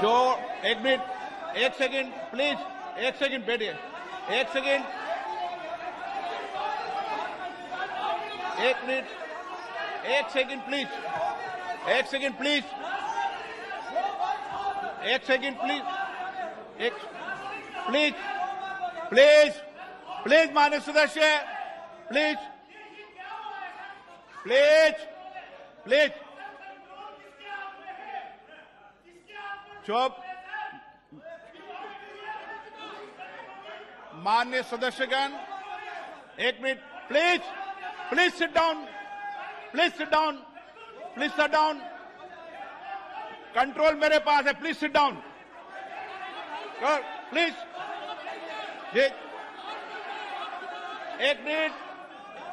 जो एक मिनट, एक सेकंड प्लीज, एक सेकंड बैठिए, एक सेकंड, एक मिनट, एक सेकंड प्लीज, एक सेकंड प्लीज, एक सेकंड प्लीज, एक प्लीज प्लीज प्लीज माननीय सदस्य, प्लीज प्लीज प्लीज चुप। माननीय सदस्यगण, एक minute please, please sit down, please sit down, please sit down, control मेरे पास है, प्लीज सिट डाउन, प्लीज। एक मिनट,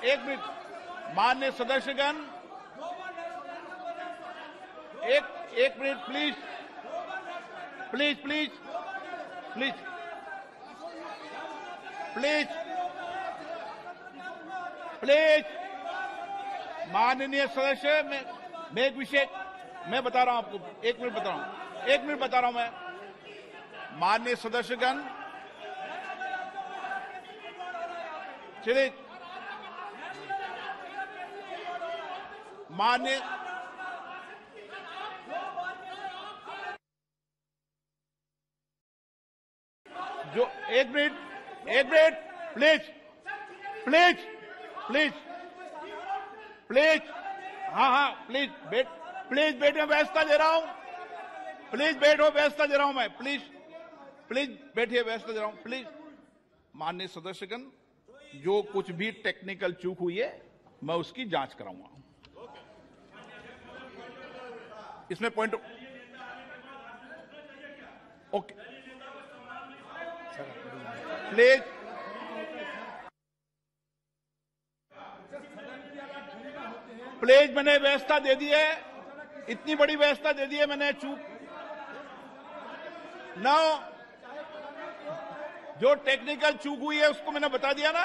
एक मिनट, माननीय सदस्यगण, एक minute please, please please please please please. माननीय सदस्य, मैं एक विषय मैं बता रहा हूं आपको, एक मिनट बता रहा हूं, एक मिनट बता रहा हूं मैं। माननीय सदस्यगण, चलिए, माननीय जो एक minute please please please please, हाँ प्लीज प्लीज बैठो, व्यवस्था दे रहा हूं, प्लीज बैठो, व्यवस्था दे रहा हूं मैं, प्लीज प्लीज बैठिए, व्यवस्था दे रहा हूं, प्लीज। माननीय सदस्यगण, जो कुछ भी टेक्निकल चूक हुई है मैं उसकी जांच कराऊंगा। इसमें पॉइंट ओके, प्लीज प्लीज, मैंने व्यवस्था दे दी है, इतनी बड़ी व्यवस्था दे दी है मैंने, चूक ना, जो टेक्निकल चूक हुई है उसको मैंने बता दिया ना,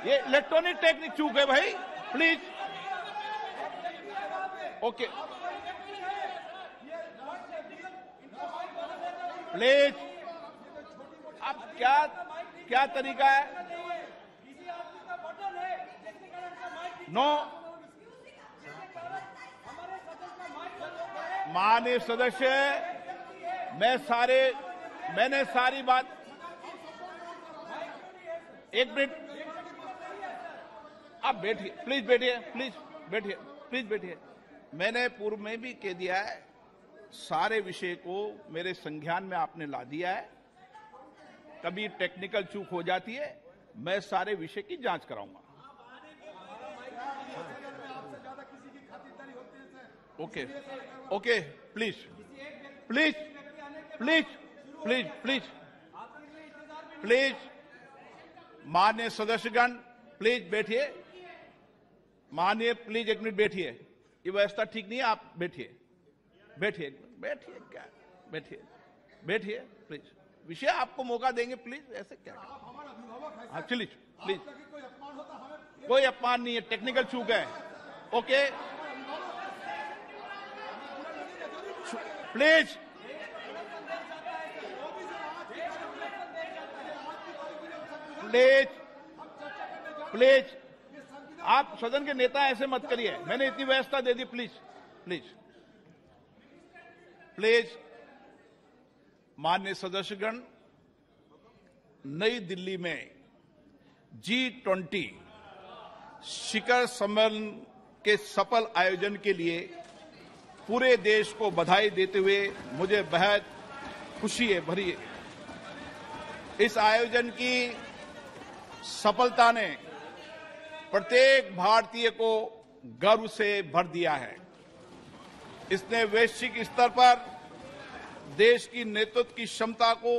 ये इलेक्ट्रॉनिक टेक्निक चूक है भाई, प्लीज ओके, प्लीज। अब क्या तरीका है? नो, माननीय सदस्य, मैंने सारी बात, एक मिनट, आप बैठिए, प्लीज बैठिए, प्लीज बैठिए, प्लीज बैठिए। मैंने पूर्व में भी कह दिया है, सारे विषय को मेरे संज्ञान में आपने ला दिया है, कभी टेक्निकल चूक हो जाती है, मैं सारे विषय की जांच कराऊंगा। Okay okay, please please please please please please, माननीय सदस्यगण प्लीज बैठिए, माननीय प्लीज एक मिनट बैठिए, ये व्यवस्था ठीक नहीं है, आप बैठिए बैठिए बैठिए, क्या बैठिए बैठिए प्लीज, विषय आपको मौका देंगे, प्लीज ऐसे क्या, हाँ चलिए प्लीज, कोई अपमान नहीं है, टेक्निकल चूक है, ओके प्लीज प्लीज प्लीज, आप सदन के नेता ऐसे मत करिए, मैंने इतनी व्यवस्था दे दी, प्लीज प्लीज प्लीज। माननीय सदस्यगण, नई दिल्ली में G20 शिखर सम्मेलन के सफल आयोजन के लिए पूरे देश को बधाई देते हुए मुझे बेहद खुशी है भरी है। इस आयोजन की सफलता ने प्रत्येक भारतीय को गर्व से भर दिया है। इसने वैश्विक स्तर पर देश की नेतृत्व की क्षमता को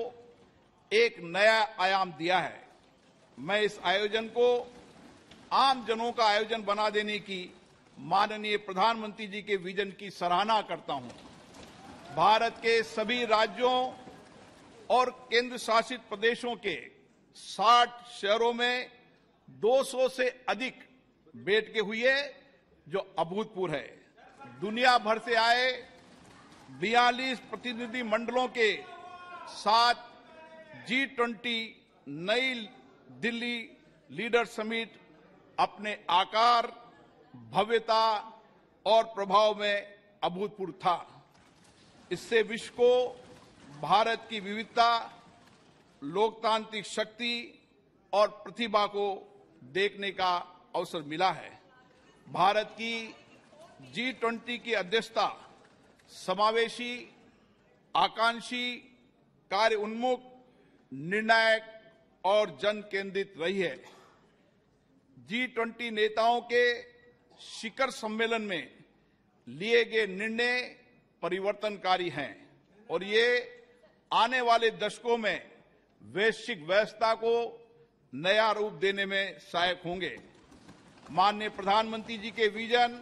एक नया आयाम दिया है। मैं इस आयोजन को आम जनों का आयोजन बना देने की माननीय प्रधानमंत्री जी के विजन की सराहना करता हूं। भारत के सभी राज्यों और केंद्र शासित प्रदेशों के 60 शहरों में 200 से अधिक बैठकें हुई है, जो अभूतपूर्व है। दुनिया भर से आए 42 प्रतिनिधि मंडलों के साथ G20 नई दिल्ली लीडर समिट अपने आकार, भव्यता और प्रभाव में अभूतपूर्व था। इससे विश्व को भारत की विविधता, लोकतांत्रिक शक्ति और प्रतिभा को देखने का अवसर मिला है। भारत की G20 की अध्यक्षता समावेशी, आकांक्षी, कार्य उन्मुख, निर्णायक और जन केंद्रित रही है। G20 नेताओं के शिखर सम्मेलन में लिए गए निर्णय परिवर्तनकारी हैं और ये आने वाले दशकों में वैश्विक व्यवस्था को नया रूप देने में सहायक होंगे। माननीय प्रधानमंत्री जी के विजन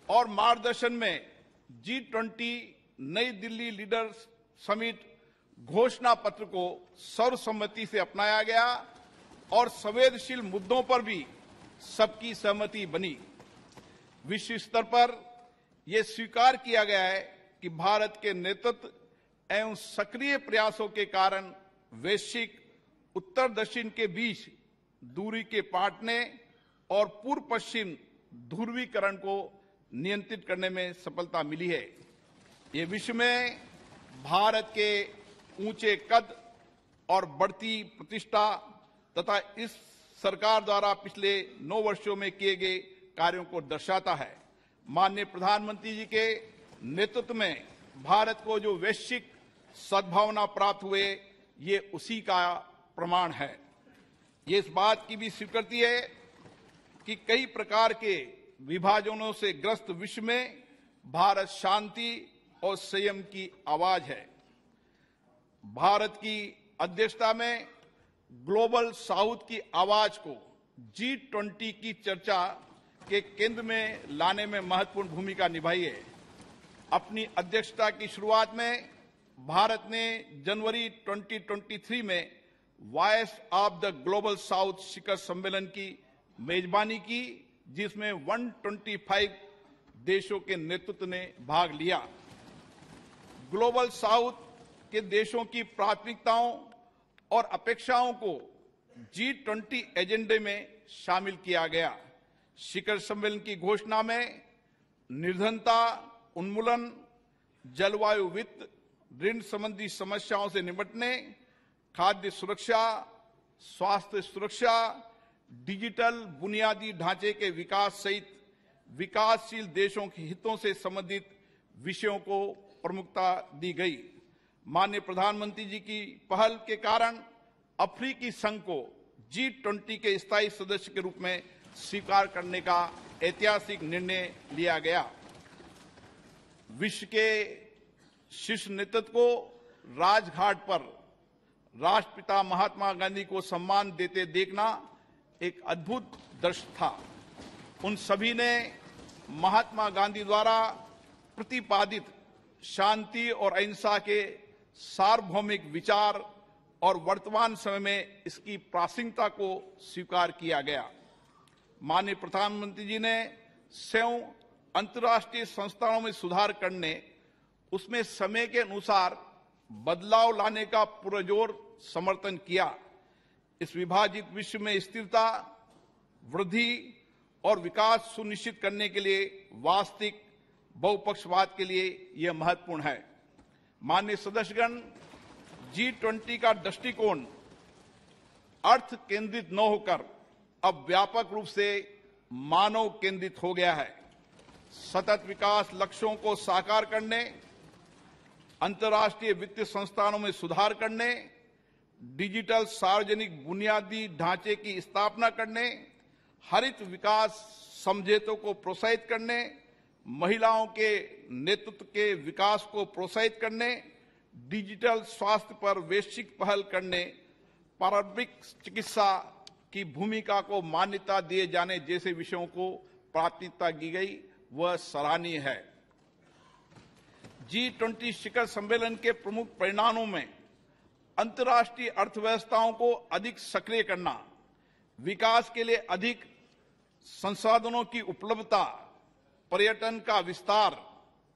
और मार्गदर्शन में G20 नई दिल्ली लीडर्स समिट घोषणा पत्र को सर्वसम्मति से अपनाया गया और संवेदनशील मुद्दों पर भी सबकी सहमति बनी। विश्व स्तर पर यह स्वीकार किया गया है कि भारत के नेतृत्व एवं सक्रिय प्रयासों के कारण वैश्विक उत्तर दक्षिण के बीच दूरी के पाटने और पूर्व पश्चिम ध्रुवीकरण को नियंत्रित करने में सफलता मिली है। ये विश्व में भारत के ऊंचे कद और बढ़ती प्रतिष्ठा तथा इस सरकार द्वारा पिछले 9 वर्षों में किए गए कार्यों को दर्शाता है। माननीय प्रधानमंत्री जी के नेतृत्व में भारत को जो वैश्विक सद्भावना प्राप्त हुए, ये उसी का प्रमाण है। ये इस बात की भी स्वीकृति है कि कई प्रकार के विभाजनों से ग्रस्त विश्व में भारत शांति और संयम की आवाज है। भारत की अध्यक्षता में ग्लोबल साउथ की आवाज को G20 की चर्चा के केंद्र में लाने में महत्वपूर्ण भूमिका निभाई है। अपनी अध्यक्षता की शुरुआत में भारत ने जनवरी 2023 में Voice of the Global South शिखर सम्मेलन की मेजबानी की, जिसमें 125 देशों के नेतृत्व ने भाग लिया। ग्लोबल साउथ के देशों की प्राथमिकताओं और अपेक्षाओं को G20 एजेंडे में शामिल किया गया। शिखर सम्मेलन की घोषणा में निर्धनता उन्मूलन, जलवायु वित्त, ऋण संबंधी समस्याओं से निपटने, खाद्य सुरक्षा, स्वास्थ्य सुरक्षा, डिजिटल बुनियादी ढांचे के विकास सहित विकासशील देशों के हितों से संबंधित विषयों को प्रमुखता दी गई। माननीय प्रधानमंत्री जी की पहल के कारण अफ्रीकी संघ को G20 के स्थायी सदस्य के रूप में स्वीकार करने का ऐतिहासिक निर्णय लिया गया। विश्व के शीर्ष नेतृत्व को राजघाट पर राष्ट्रपिता महात्मा गांधी को सम्मान देते देखना एक अद्भुत दृश्य था। उन सभी ने महात्मा गांधी द्वारा प्रतिपादित शांति और अहिंसा के सार्वभौमिक विचार और वर्तमान समय में इसकी प्रासंगिकता को स्वीकार किया गया। माननीय प्रधानमंत्री जी ने स्वयं अंतर्राष्ट्रीय संस्थानों में सुधार करने, उसमें समय के अनुसार बदलाव लाने का पुरजोर समर्थन किया। इस विभाजित विश्व में स्थिरता, वृद्धि और विकास सुनिश्चित करने के लिए वास्तविक बहुपक्षवाद के लिए यह महत्वपूर्ण है। माननीय सदस्यगण, G20 का दृष्टिकोण अर्थ केंद्रित न होकर अब व्यापक रूप से मानव केंद्रित हो गया है। सतत विकास लक्ष्यों को साकार करने, अंतर्राष्ट्रीय वित्तीय संस्थानों में सुधार करने, डिजिटल सार्वजनिक बुनियादी ढांचे की स्थापना करने, हरित विकास समझौतों को प्रोत्साहित करने, महिलाओं के नेतृत्व के विकास को प्रोत्साहित करने, डिजिटल स्वास्थ्य पर वैश्विक पहल करने, पारंपरिक चिकित्सा की भूमिका को मान्यता दिए जाने जैसे विषयों को प्राथमिकता दी गई, वह सराहनीय है। G20 शिखर सम्मेलन के प्रमुख परिणामों में अंतर्राष्ट्रीय अर्थव्यवस्थाओं को अधिक सक्रिय करना, विकास के लिए अधिक संसाधनों की उपलब्धता, पर्यटन का विस्तार,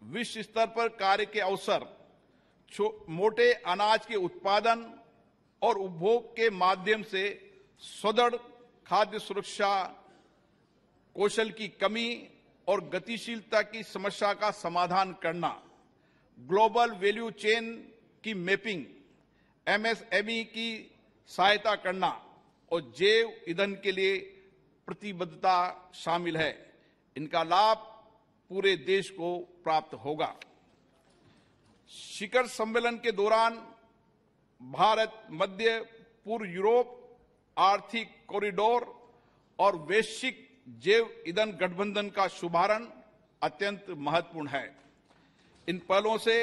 विश्व स्तर पर कार्य के अवसर, मोटे अनाज के उत्पादन और उपभोग के माध्यम से सुदृढ़ खाद्य सुरक्षा, कौशल की कमी और गतिशीलता की समस्या का समाधान करना, ग्लोबल वैल्यू चेन की मैपिंग, एमएसएमई की सहायता करना और जैव ईंधन के लिए प्रतिबद्धता शामिल है। इनका लाभ पूरे देश को प्राप्त होगा। शिखर सम्मेलन के दौरान भारत मध्य पूर्व यूरोप आर्थिक कॉरिडोर और वैश्विक जैव ईंधन गठबंधन का शुभारंभ अत्यंत महत्वपूर्ण है। इन पहलों से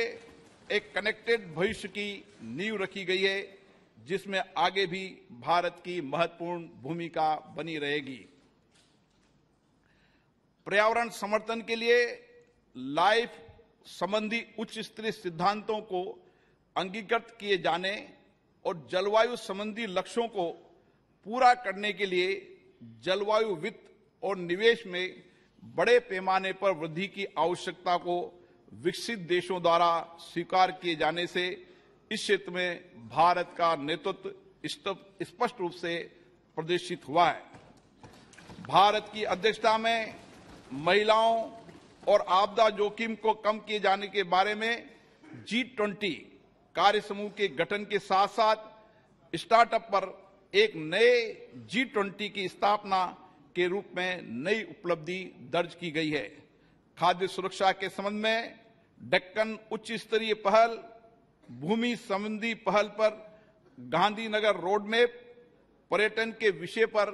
एक कनेक्टेड भविष्य की नींव रखी गई है, जिसमें आगे भी भारत की महत्वपूर्ण भूमिका बनी रहेगी। पर्यावरण समर्थन के लिए लाइफ संबंधी उच्च स्तरीय सिद्धांतों को अंगीकृत किए जाने और जलवायु संबंधी लक्ष्यों को पूरा करने के लिए जलवायु वित्त और निवेश में बड़े पैमाने पर वृद्धि की आवश्यकता को विकसित देशों द्वारा स्वीकार किए जाने से इस क्षेत्र में भारत का नेतृत्व स्पष्ट रूप से प्रदर्शित हुआ है। भारत की अध्यक्षता में महिलाओं और आपदा जोखिम को कम किए जाने के बारे में G20 कार्य समूह के गठन के साथ साथ स्टार्टअप पर एक नए G20 की स्थापना के रूप में नई उपलब्धि दर्ज की गई है। खाद्य सुरक्षा के संबंध में डेक्कन उच्च स्तरीय पहल, भूमि संबंधी पहल पर गांधीनगर रोड मैप, पर्यटन के विषय पर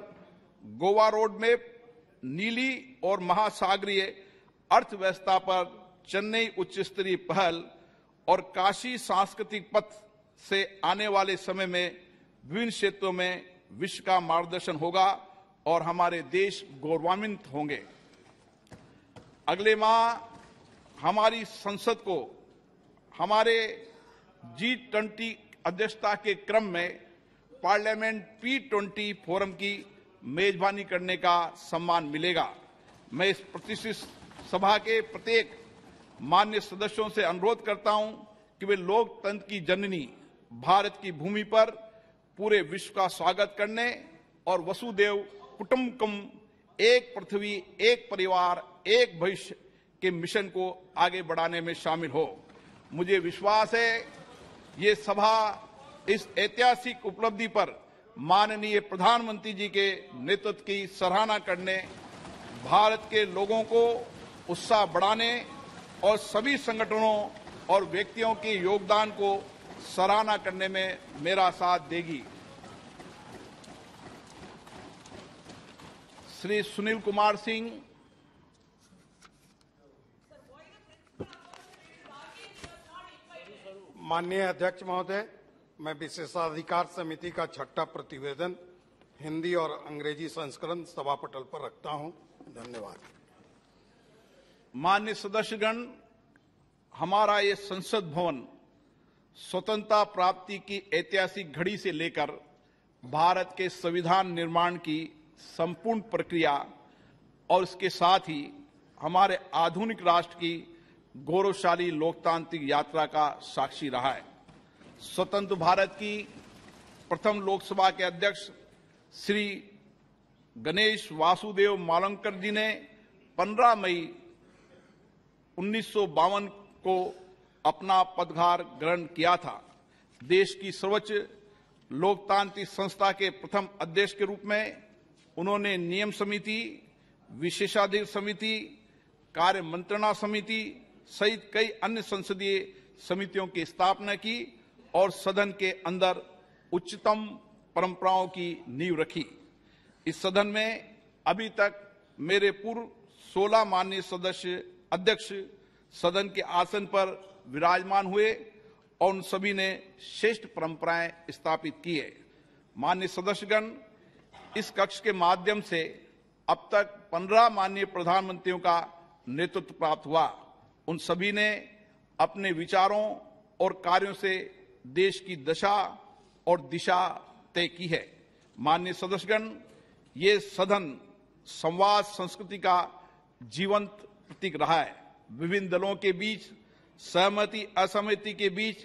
गोवा रोड मैप, नीली और महासागरीय अर्थव्यवस्था पर चेन्नई उच्च स्तरीय पहल और काशी सांस्कृतिक पथ से आने वाले समय में विभिन्न क्षेत्रों में विश्व का मार्गदर्शन होगा और हमारे देश गौरवान्वित होंगे। अगले माह हमारी संसद को हमारे G20 अध्यक्षता के क्रम में पार्लियामेंट P20 फोरम की मेजबानी करने का सम्मान मिलेगा। मैं इस प्रतिष्ठित सभा के प्रत्येक मान्य सदस्यों से अनुरोध करता हूं कि वे लोकतंत्र की जननी भारत की भूमि पर पूरे विश्व का स्वागत करने और वसुदेव कुटुंबकम, एक पृथ्वी एक परिवार एक भविष्य के मिशन को आगे बढ़ाने में शामिल हो। मुझे विश्वास है ये सभा इस ऐतिहासिक उपलब्धि पर माननीय प्रधानमंत्री जी के नेतृत्व की सराहना करने, भारत के लोगों को उत्साह बढ़ाने और सभी संगठनों और व्यक्तियों के योगदान को सराहना करने में मेरा साथ देगी। श्री सुनील कुमार सिंह, माननीय अध्यक्ष महोदय, मैं विशेषाधिकार समिति का छठा प्रतिवेदन हिंदी और अंग्रेजी संस्करण सभा पटल पर रखता हूं। धन्यवाद। माननीय सदस्यगण, हमारा ये संसद भवन स्वतंत्रता प्राप्ति की ऐतिहासिक घड़ी से लेकर भारत के संविधान निर्माण की संपूर्ण प्रक्रिया और इसके साथ ही हमारे आधुनिक राष्ट्र की गौरवशाली लोकतांत्रिक यात्रा का साक्षी रहा है। स्वतंत्र भारत की प्रथम लोकसभा के अध्यक्ष श्री गणेश वासुदेव मावलंकर जी ने 15 मई 1952 को अपना पदभार ग्रहण किया था। देश की सर्वोच्च लोकतांत्रिक संस्था के प्रथम अध्यक्ष के रूप में उन्होंने नियम समिति, विशेषाधिकार समिति, कार्य मंत्रणा समिति सहित कई अन्य संसदीय समितियों की स्थापना की और सदन के अंदर उच्चतम परंपराओं की नींव रखी। इस सदन में अभी तक मेरे पूर्व 16 माननीय सदस्य अध्यक्ष सदन के आसन पर विराजमान हुए और उन सभी ने श्रेष्ठ परंपराएं स्थापित की है। माननीय सदस्यगण, इस कक्ष के माध्यम से अब तक 15 माननीय प्रधानमंत्रियों का नेतृत्व प्राप्त हुआ। उन सभी ने अपने विचारों और कार्यों से देश की दशा और दिशा तय की है। माननीय सदस्यगण, ये सदन संवाद संस्कृति का जीवंत प्रतीक रहा है। विभिन्न दलों के बीच सहमति असहमति के बीच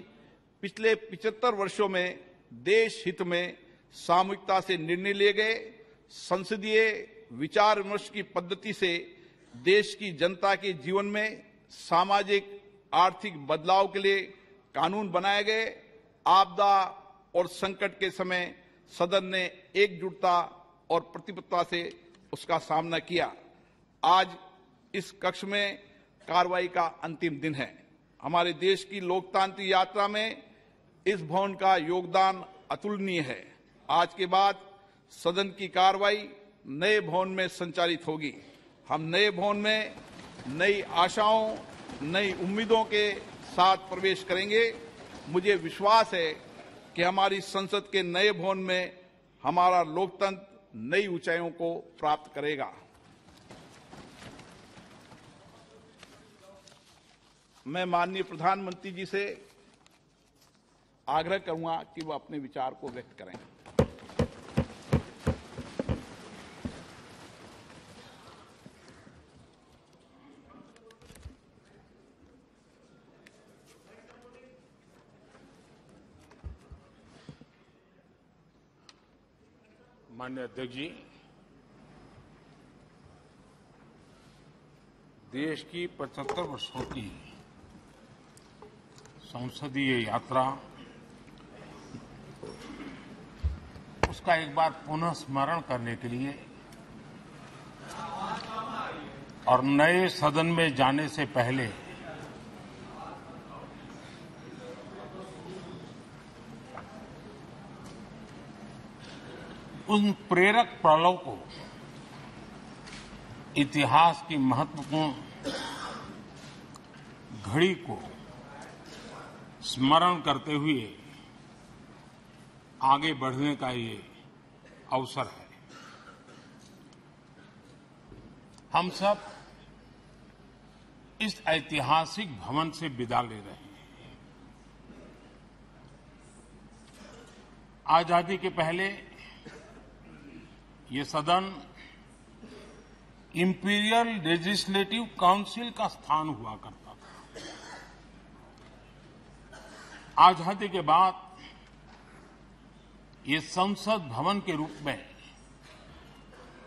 पिछले 75 वर्षों में देश हित में सामूहिकता से निर्णय लिए गए। संसदीय विचार विमर्श की पद्धति से देश की जनता के जीवन में सामाजिक आर्थिक बदलाव के लिए कानून बनाए गए। आपदा और संकट के समय सदन ने एकजुटता और प्रतिबद्धता से उसका सामना किया। आज इस कक्ष में कार्रवाई का अंतिम दिन है। हमारे देश की लोकतांत्रिक यात्रा में इस भवन का योगदान अतुलनीय है। आज के बाद सदन की कार्रवाई नए भवन में संचालित होगी। हम नए भवन में नई आशाओं, नई उम्मीदों के साथ प्रवेश करेंगे। मुझे विश्वास है कि हमारी संसद के नए भवन में हमारा लोकतंत्र नई ऊंचाइयों को प्राप्त करेगा। मैं माननीय प्रधानमंत्री जी से आग्रह करूंगा कि वह अपने विचार को व्यक्त करें। माननीय अध्यक्ष जी, देश की 75 वर्षों की संसदीय यात्रा, उसका एक बार पुनः स्मरण करने के लिए और नए सदन में जाने से पहले उन प्रेरक पड़ाव को, इतिहास की महत्वपूर्ण घड़ी को स्मरण करते हुए आगे बढ़ने का ये अवसर है। हम सब इस ऐतिहासिक भवन से विदा ले रहे हैं। आजादी के पहले ये सदन इंपीरियल लेजिस्लेटिव काउंसिल का स्थान हुआ करता था। आजादी के बाद ये संसद भवन के रूप में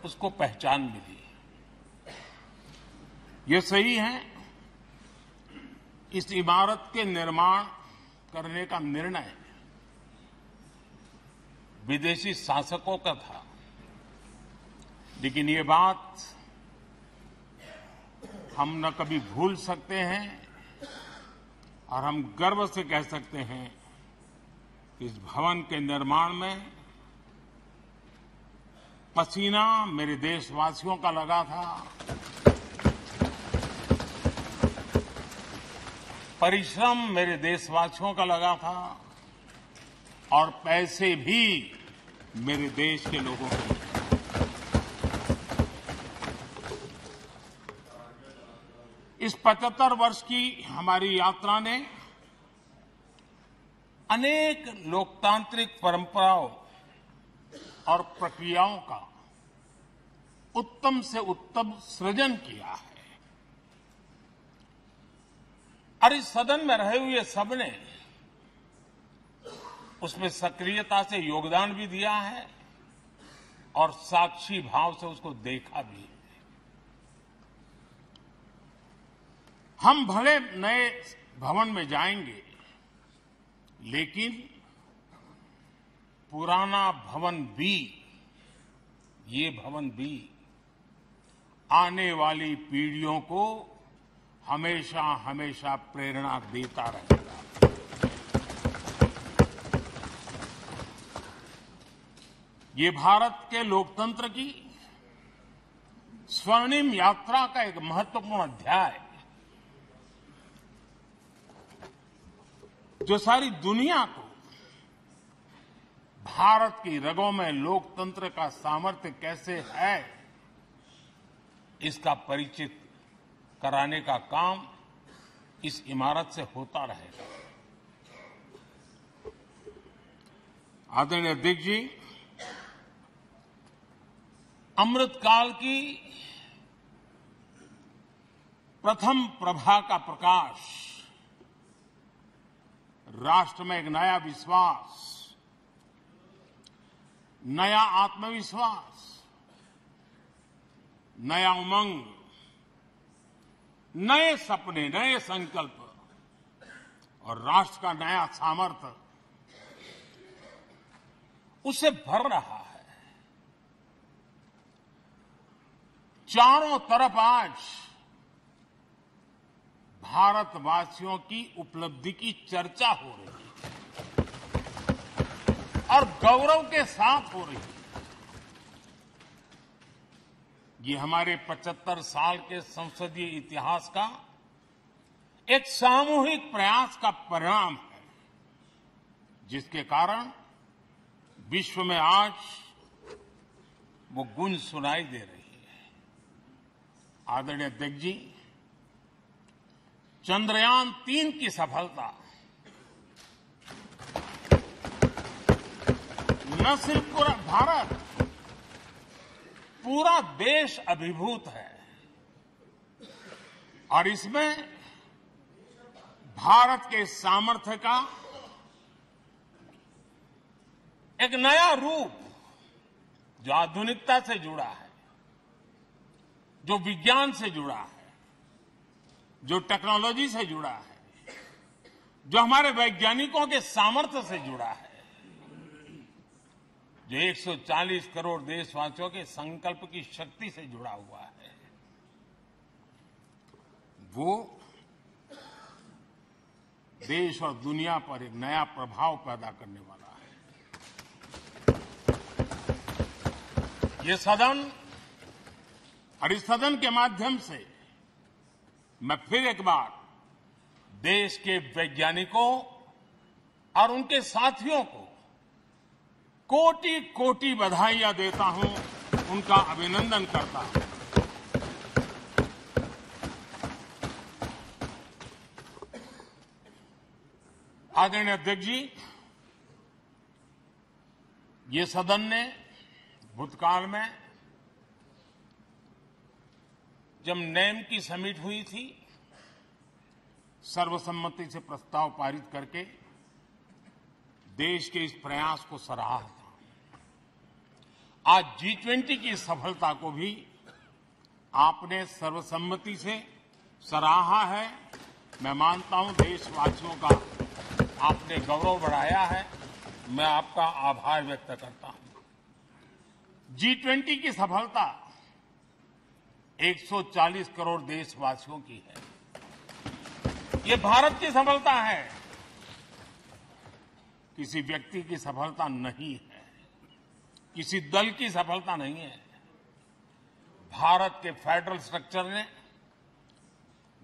उसको पहचान मिली। ये सही है, इस इमारत के निर्माण करने का निर्णय विदेशी शासकों का था, लेकिन ये बात हम न कभी भूल सकते हैं और हम गर्व से कह सकते हैं कि इस भवन के निर्माण में पसीना मेरे देशवासियों का लगा था, परिश्रम मेरे देशवासियों का लगा था और पैसे भी मेरे देश के लोगों के लगे। इस 75 वर्ष की हमारी यात्रा ने अनेक लोकतांत्रिक परंपराओं और प्रक्रियाओं का उत्तम से उत्तम सृजन किया है और इस सदन में रहे हुए सबने उसमें सक्रियता से योगदान भी दिया है और साक्षी भाव से उसको देखा भी है। हम भले नए भवन में जाएंगे, लेकिन पुराना भवन भी, ये भवन भी आने वाली पीढ़ियों को हमेशा हमेशा प्रेरणा देता रहेगा। ये भारत के लोकतंत्र की स्वर्णिम यात्रा का एक महत्वपूर्ण अध्याय है, जो सारी दुनिया को भारत की रगों में लोकतंत्र का सामर्थ्य कैसे है, इसका परिचित कराने का काम इस इमारत से होता रहेगा। आदरणीय अध्यक्ष जी, अमृतकाल की प्रथम प्रभा का प्रकाश राष्ट्र में एक नया विश्वास, नया आत्मविश्वास, नया उमंग, नए सपने, नए संकल्प और राष्ट्र का नया सामर्थ्य उसे भर रहा है। चारों तरफ आज भारतवासियों की उपलब्धि की चर्चा हो रही है और गौरव के साथ हो रही है। ये हमारे 75 साल के संसदीय इतिहास का एक सामूहिक प्रयास का परिणाम है, जिसके कारण विश्व में आज वो गूंज सुनाई दे रही है। आदरणीय अध्यक्ष जी, चंद्रयान 3 की सफलता न सिर्फ पूरा भारत, पूरा देश अभिभूत है और इसमें भारत के सामर्थ्य का एक नया रूप जो आधुनिकता से जुड़ा है, जो विज्ञान से जुड़ा है, जो टेक्नोलॉजी से जुड़ा है, जो हमारे वैज्ञानिकों के सामर्थ्य से जुड़ा है, जो 140 करोड़ देशवासियों के संकल्प की शक्ति से जुड़ा हुआ है, वो देश और दुनिया पर एक नया प्रभाव पैदा करने वाला है। ये सदन और इस सदन के माध्यम से मैं फिर एक बार देश के वैज्ञानिकों और उनके साथियों को कोटि कोटि बधाइयां देता हूं, उनका अभिनंदन करता हूं। आदरणीय अध्यक्ष जी, ये सदन ने भूतकाल में जब नेम की समिट हुई थी, सर्वसम्मति से प्रस्ताव पारित करके देश के इस प्रयास को सराहा था। आज G20 की सफलता को भी आपने सर्वसम्मति से सराहा है। मैं मानता हूं देशवासियों का आपने गौरव बढ़ाया है। मैं आपका आभार व्यक्त करता हूं। G20 की सफलता 140 करोड़ देशवासियों की है। ये भारत की सफलता है, किसी व्यक्ति की सफलता नहीं है, किसी दल की सफलता नहीं है। भारत के फेडरल स्ट्रक्चर ने,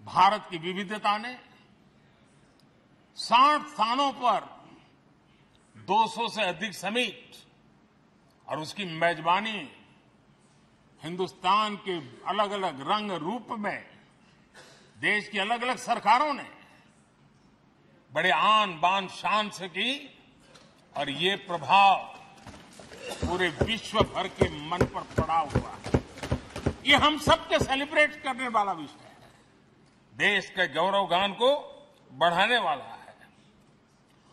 भारत की विविधता ने 60 स्थानों पर 200 से अधिक समिट और उसकी मेजबानी हिंदुस्तान के अलग अलग रंग रूप में देश की अलग अलग सरकारों ने बड़े आन बान शान से की और ये प्रभाव पूरे विश्व भर के मन पर पड़ा हुआ है। ये हम सबके सेलिब्रेट करने वाला विषय है, देश के गौरवगान को बढ़ाने वाला है।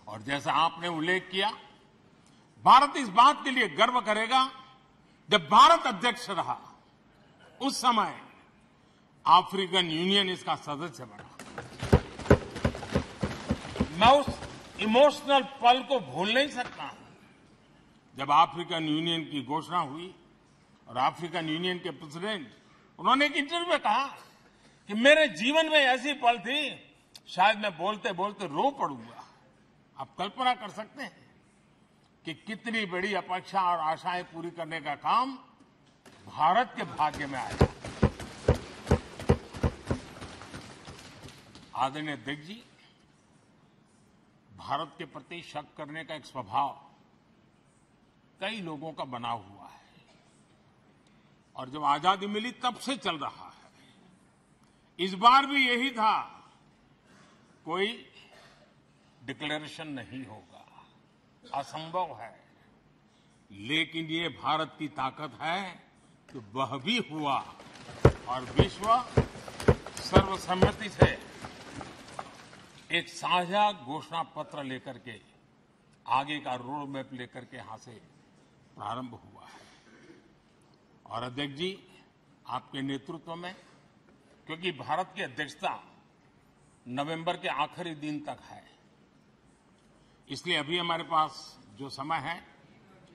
और जैसा आपने उल्लेख किया, भारत इस बात के लिए गर्व करेगा, जब भारत अध्यक्ष रहा उस समय अफ्रीकन यूनियन इसका सदस्य बना। मैं उस इमोशनल पल को भूल नहीं सकता जब अफ्रीकन यूनियन की घोषणा हुई और अफ्रीकन यूनियन के प्रेसिडेंट, उन्होंने एक इंटरव्यू में कहा कि मेरे जीवन में ऐसी पल थी, शायद मैं बोलते बोलते रो पड़ूंगा। आप कल्पना कर सकते हैं कि कितनी बड़ी अपेक्षा और आशाएं पूरी करने का काम भारत के भाग्य में आया। आदरणीय अध्यक्ष जी, भारत के प्रति शक करने का एक स्वभाव कई लोगों का बना हुआ है और जब आजादी मिली तब से चल रहा है। इस बार भी यही था, कोई डिक्लेरेशन नहीं होगा, असंभव है। लेकिन ये भारत की ताकत है कि वह भी हुआ और विश्व सर्वसम्मति से एक साझा घोषणा पत्र लेकर के आगे का रोड मैप लेकर के यहां से प्रारंभ हुआ है। और अध्यक्ष जी, आपके नेतृत्व में, क्योंकि भारत की अध्यक्षता नवंबर के आखिरी दिन तक है, इसलिए अभी हमारे पास जो समय है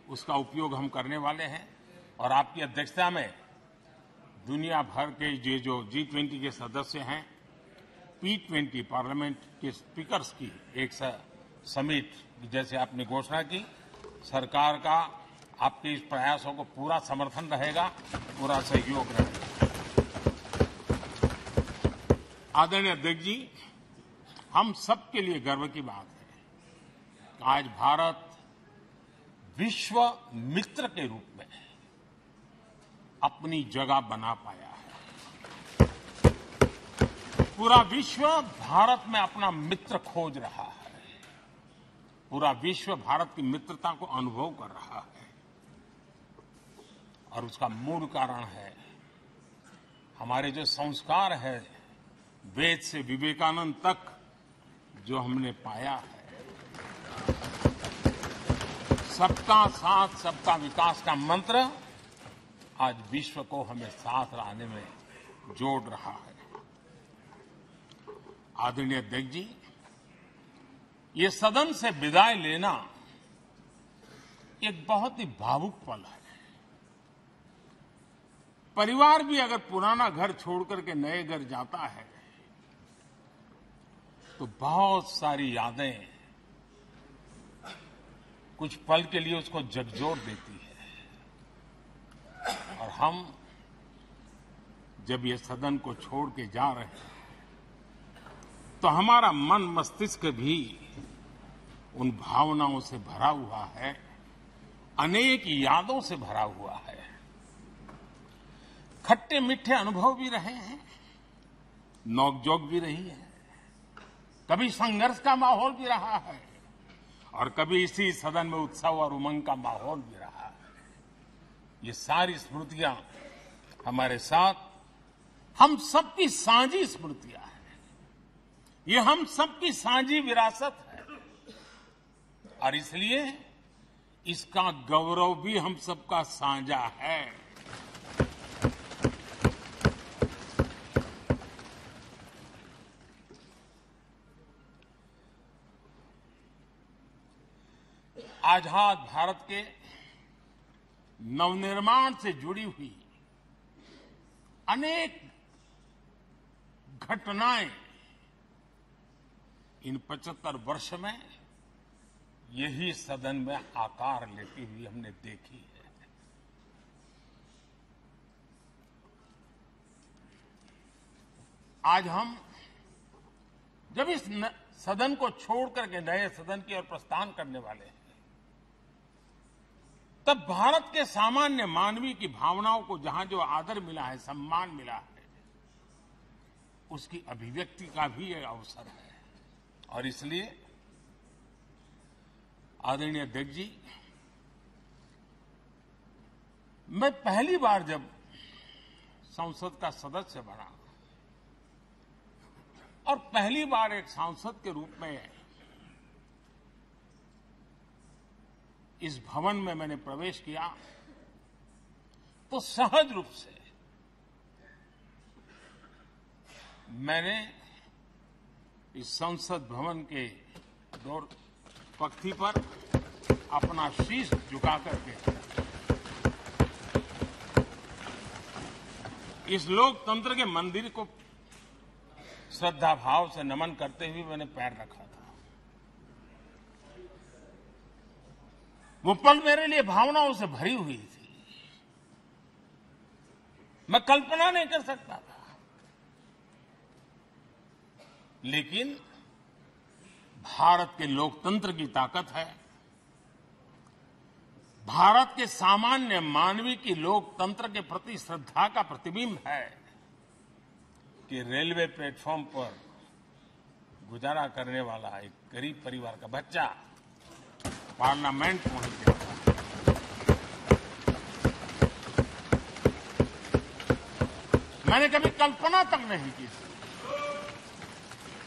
उसका उपयोग हम करने वाले हैं। और आपकी अध्यक्षता में दुनिया भर के ये जो G20 के सदस्य हैं, P20 पार्लियामेंट के स्पीकर्स की एक समिट जैसे आपने घोषणा की, सरकार का आपके इस प्रयासों को पूरा समर्थन रहेगा, पूरा सहयोग रहेगा। आदरणीय अध्यक्ष जी, हम सबके लिए गर्व की बात है कि आज भारत विश्व मित्र के रूप में अपनी जगह बना पाया है। पूरा विश्व भारत में अपना मित्र खोज रहा है। पूरा विश्व भारत की मित्रता को अनुभव कर रहा है। और उसका मूल कारण है हमारे जो संस्कार है, वेद से विवेकानंद तक जो हमने पाया है। सबका साथ सबका विकास का मंत्र आज विश्व को हमें साथ लाने में जोड़ रहा है। आदरणीय अध्यक्ष जी, ये सदन से विदाई लेना एक बहुत ही भावुक पल है। परिवार भी अगर पुराना घर छोड़कर के नए घर जाता है तो बहुत सारी यादें कुछ पल के लिए उसको झकझोर देती है। और हम जब ये सदन को छोड़ के जा रहे हैं तो हमारा मन मस्तिष्क भी उन भावनाओं से भरा हुआ है, अनेक यादों से भरा हुआ है। खट्टे मीठे अनुभव भी रहे हैं, नोकझोंक भी रही है, कभी संघर्ष का माहौल भी रहा है और कभी इसी सदन में उत्सव और उमंग का माहौल भी रहा है। ये सारी स्मृतियां हमारे साथ हम सबकी साझी स्मृतियां हैं। ये हम सबकी साझी विरासत है और इसलिए इसका गौरव भी हम सबका साझा है। आजाद भारत के नवनिर्माण से जुड़ी हुई अनेक घटनाएं इन 75 वर्ष में यही सदन में आकार लेती हुई हमने देखी है। आज हम जब इस सदन को छोड़ करके नए सदन की ओर प्रस्थान करने वाले हैं, तब भारत के सामान्य मानवीय की भावनाओं को जहां जो आदर मिला है, सम्मान मिला है, उसकी अभिव्यक्ति का भी एक अवसर है। और इसलिए आदरणीय अध्यक्ष जी, मैं पहली बार जब संसद का सदस्य बना और पहली बार एक सांसद के रूप में इस भवन में मैंने प्रवेश किया तो सहज रूप से मैंने इस संसद भवन के दौर पक्ति पर अपना शीश झुका करके इस लोकतंत्र के मंदिर को श्रद्धा भाव से नमन करते हुए मैंने पैर रखा था। वो पल मेरे लिए भावनाओं से भरी हुई थी। मैं कल्पना नहीं कर सकता था, लेकिन भारत के लोकतंत्र की ताकत है, भारत के सामान्य मानवीय की लोकतंत्र के प्रति श्रद्धा का प्रतिबिंब है कि रेलवे प्लेटफॉर्म पर गुजारा करने वाला एक गरीब परिवार का बच्चा पार्लियामेंट पहुंच गया। मैंने कभी कल्पना तक नहीं की थी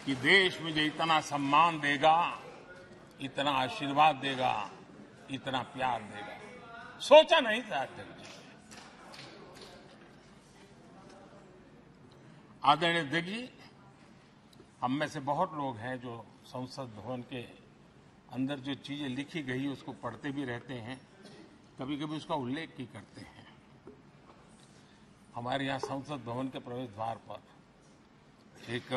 कि देश मुझे इतना सम्मान देगा, इतना आशीर्वाद देगा, इतना प्यार देगा, सोचा नहीं था अध्यक्ष जी। आदरणीय अध्यक्ष जी, हम में से बहुत लोग हैं जो संसद भवन के अंदर जो चीजें लिखी गई उसको पढ़ते भी रहते हैं, कभी कभी उसका उल्लेख भी करते हैं। हमारे यहाँ संसद भवन के प्रवेश द्वार पर एक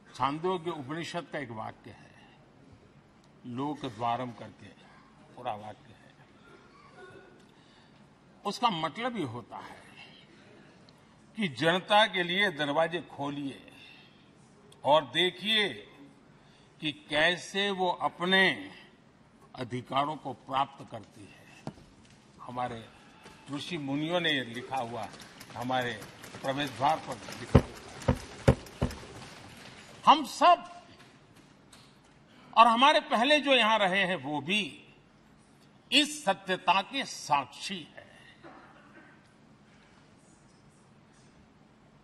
छांदोग्य उपनिषद का एक वाक्य है, लोक द्वारम करके पूरा वाक्य है। उसका मतलब ये होता है कि जनता के लिए दरवाजे खोलिए और देखिए कि कैसे वो अपने अधिकारों को प्राप्त करती है। हमारे ऋषि मुनियों ने ये लिखा हुआ है, हमारे प्रवेश द्वार पर लिखा हुआ है। हम सब और हमारे पहले जो यहां रहे हैं वो भी इस सत्यता के साक्षी है।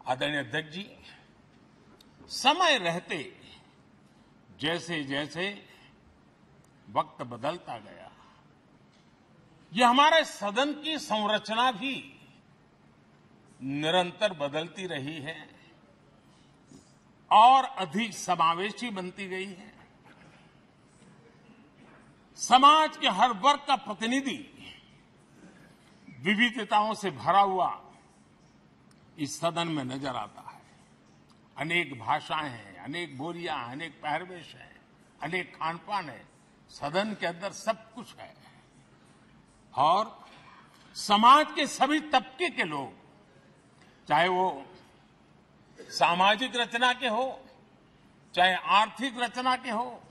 आदरणीय अध्यक्ष जी, समय रहते जैसे जैसे वक्त बदलता गया, यह हमारे सदन की संरचना भी निरंतर बदलती रही है और अधिक समावेशी बनती गई है। समाज के हर वर्ग का प्रतिनिधि विविधताओं से भरा हुआ इस सदन में नजर आता है। अनेक भाषाएं हैं, अनेक बोलियां, अनेक पहरवेश है, अनेक खानपान है। सदन के अंदर सब कुछ है और समाज के सभी तबके के लोग, चाहे वो सामाजिक रचना के हो, चाहे आर्थिक रचना के हो,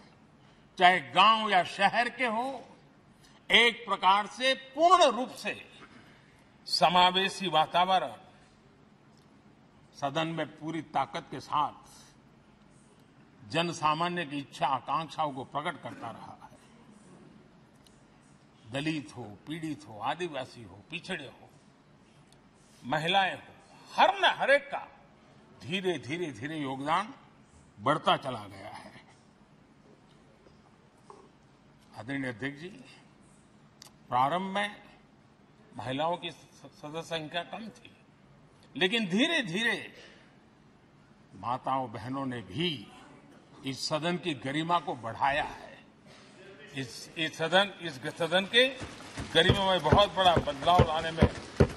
चाहे गांव या शहर के हो, एक प्रकार से पूर्ण रूप से समावेशी वातावरण सदन में पूरी ताकत के साथ जन सामान्य की इच्छा आकांक्षाओं को प्रकट करता रहा है। दलित हो, पीड़ित हो, आदिवासी हो, पिछड़े हो, महिलाएं हो, हर एक का धीरे धीरे धीरे योगदान बढ़ता चला गया है। आदरणीय अध्यक्ष जी, प्रारंभ में महिलाओं की सदस्य संख्या कम थी, लेकिन धीरे धीरे माताओं बहनों ने भी इस सदन की गरिमा को बढ़ाया है। इस सदन के गरिमा में बहुत बड़ा बदलाव लाने में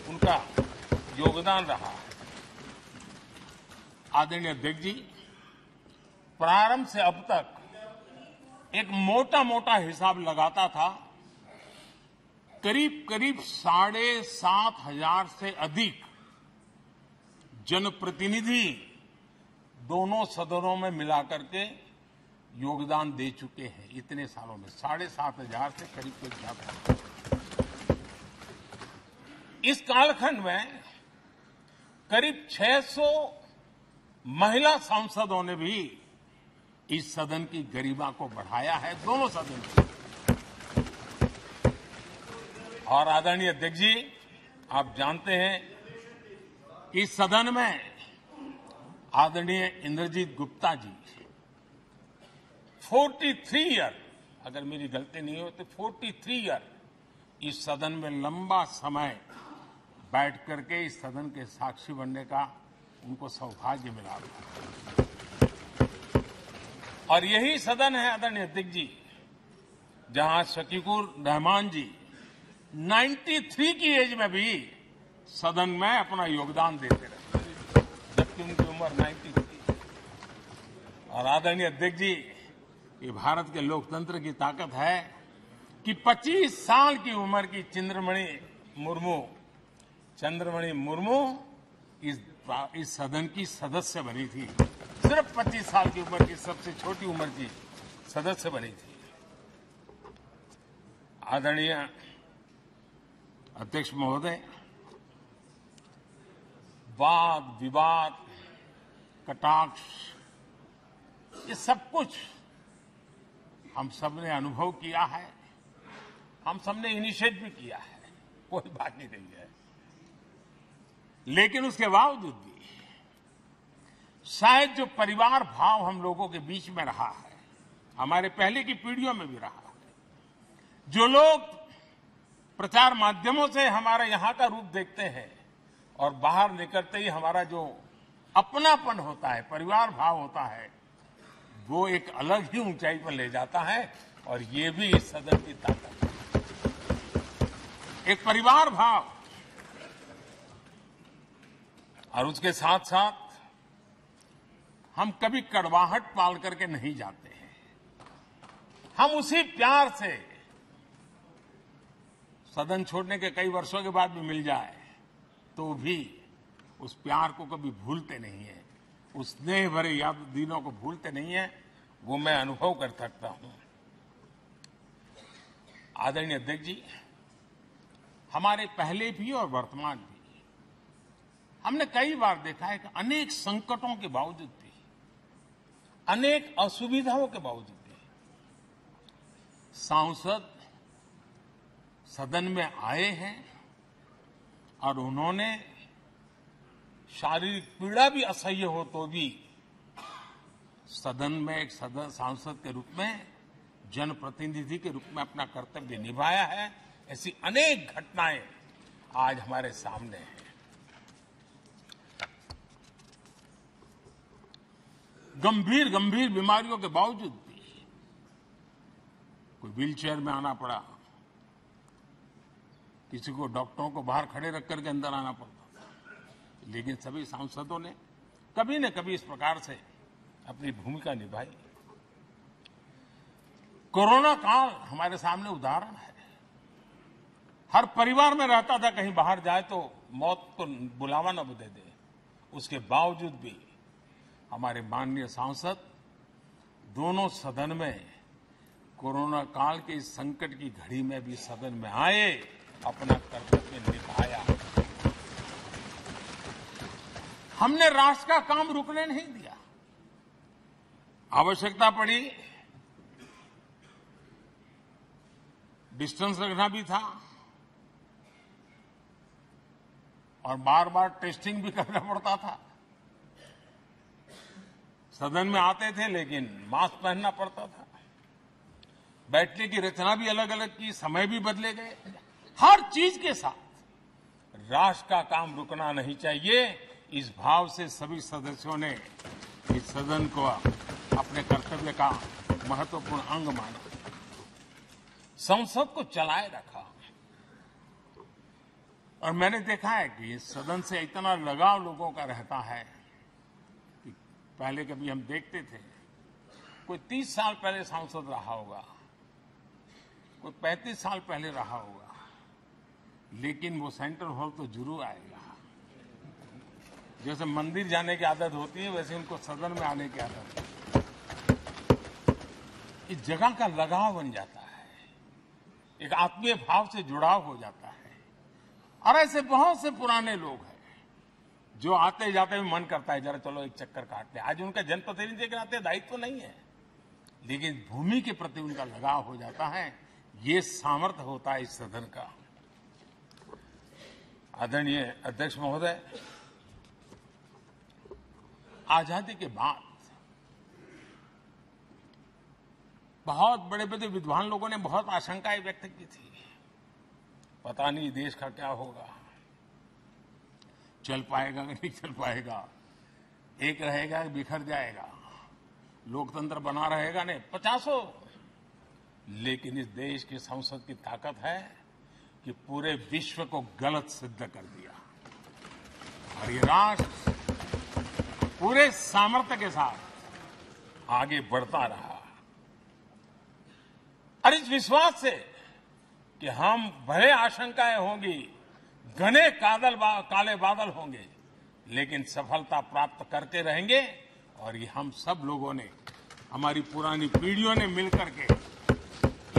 उनका योगदान रहा है। आदरणीय अध्यक्ष जी, प्रारंभ से अब तक एक मोटा हिसाब लगाता था, करीब 7,500 से अधिक जनप्रतिनिधि दोनों सदनों में मिलाकर के योगदान दे चुके हैं। इतने सालों में 7,500 से करीब ज्यादा। इस कालखंड में करीब 600 महिला सांसदों ने भी इस सदन की गरिमा को बढ़ाया है, दोनों सदन की। और आदरणीय अध्यक्ष जी, आप जानते हैं कि इस सदन में आदरणीय इंद्रजीत गुप्ता जी 43 ईयर, अगर मेरी गलती नहीं हो तो 43 ईयर इस सदन में लंबा समय बैठ करके इस सदन के साक्षी बनने का उनको सौभाग्य मिला। और यही सदन है आदरणीय अध्यक्ष जी जहां शकीकुर रहमान जी 93 की एज में भी सदन में अपना योगदान देते रहे, जबकि उनकी उम्र 93। और आदरणीय अध्यक्ष जी, ये भारत के लोकतंत्र की ताकत है कि 25 साल की उम्र की चंद्रमणि मुर्मू इस सदन की सदस्य बनी थी। सिर्फ 25 साल की उम्र की, सबसे छोटी उम्र की सदस्य बनी थी। आदरणीय अध्यक्ष महोदय, वाद विवाद, कटाक्ष, ये सब कुछ हम सबने अनुभव किया है, हम सबने इनिशिएट भी किया है, कोई बाकी नहीं है। लेकिन उसके बावजूद भी शायद जो परिवार भाव हम लोगों के बीच में रहा है, हमारे पहले की पीढ़ियों में भी रहा है, जो लोग प्रचार माध्यमों से हमारा यहां का रूप देखते हैं और बाहर निकलते ही हमारा जो अपनापन होता है, परिवार भाव होता है, वो एक अलग ही ऊंचाई पर ले जाता है। और ये भी इस सदन की ताकत है, एक परिवार भाव। और उसके साथ साथ हम कभी कड़वाहट पाल करके नहीं जाते हैं। हम उसी प्यार से सदन छोड़ने के कई वर्षों के बाद भी मिल जाए तो भी उस प्यार को कभी भूलते नहीं है, उस स्नेह भरे याद दिनों को भूलते नहीं है। वो मैं अनुभव कर सकता हूं। आदरणीय अध्यक्ष जी, हमारे पहले भी और वर्तमान भी हमने कई बार देखा है कि अनेक संकटों के बावजूद भी, अनेक असुविधाओं के बावजूद भी सांसद सदन में आए हैं और उन्होंने शारीरिक पीड़ा भी असह्य हो तो भी सदन में एक सांसद के रूप में, जनप्रतिनिधि के रूप में अपना कर्तव्य निभाया है। ऐसी अनेक घटनाएं आज हमारे सामने हैं। गंभीर गंभीर बीमारियों के बावजूद भी कोई व्हीलचेयर में आना पड़ा, किसी को डॉक्टरों को बाहर खड़े रख करके अंदर आना पड़ता था, लेकिन सभी सांसदों ने कभी न कभी इस प्रकार से अपनी भूमिका निभाई। कोरोना काल हमारे सामने उदाहरण है। हर परिवार में रहता था कहीं बाहर जाए तो मौत को बुलावा न दे दे, उसके बावजूद भी हमारे माननीय सांसद दोनों सदन में कोरोना काल के इस संकट की घड़ी में भी सदन में आए, अपना कर्तव्य निभाया। हमने राष्ट्र का काम रुकने नहीं दिया। आवश्यकता पड़ी, डिस्टेंस रखना भी था और बार बार टेस्टिंग भी करना पड़ता था। सदन में आते थे लेकिन मास्क पहनना पड़ता था। बैठने की रचना भी अलग अलग की, समय भी बदले गए। हर चीज के साथ राष्ट्र का काम रुकना नहीं चाहिए, इस भाव से सभी सदस्यों ने इस सदन को अपने कर्तव्य का महत्वपूर्ण अंग माना, संसद को चलाए रखा। और मैंने देखा है कि इस सदन से इतना लगाव लोगों का रहता है कि पहले कभी हम देखते थे कोई 30 साल पहले सांसद रहा होगा, कोई 35 साल पहले रहा होगा, लेकिन वो सेंट्रल हॉल तो जरूर आएगा। जैसे मंदिर जाने की आदत होती है वैसे उनको सदन में आने की आदत है। इस जगह का लगाव बन जाता है, एक आत्मीय भाव से जुड़ाव हो जाता है। और ऐसे बहुत से पुराने लोग हैं जो आते जाते हुए मन करता है जरा चलो एक चक्कर काटते। आज उनका जनप्रतिनिधि के नाते दायित्व तो नहीं है, लेकिन भूमि के प्रति उनका लगाव हो जाता है। ये सामर्थ्य होता है इस सदन का। आदरणीय अध्यक्ष महोदय, आजादी के बाद बहुत बड़े बड़े विद्वान लोगों ने बहुत आशंकाएं व्यक्त की थी, पता नहीं देश का क्या होगा, चल पाएगा कि नहीं चल पाएगा, एक रहेगा कि बिखर जाएगा, लोकतंत्र बना रहेगा नहीं, 50। लेकिन इस देश की संसद की ताकत है कि पूरे विश्व को गलत सिद्ध कर दिया और ये राष्ट्र पूरे सामर्थ्य के साथ आगे बढ़ता रहा। और इस विश्वास से कि हम भले आशंकाएं होंगी, घने काले बादल होंगे, लेकिन सफलता प्राप्त करते रहेंगे। और ये हम सब लोगों ने, हमारी पुरानी पीढ़ियों ने मिलकर के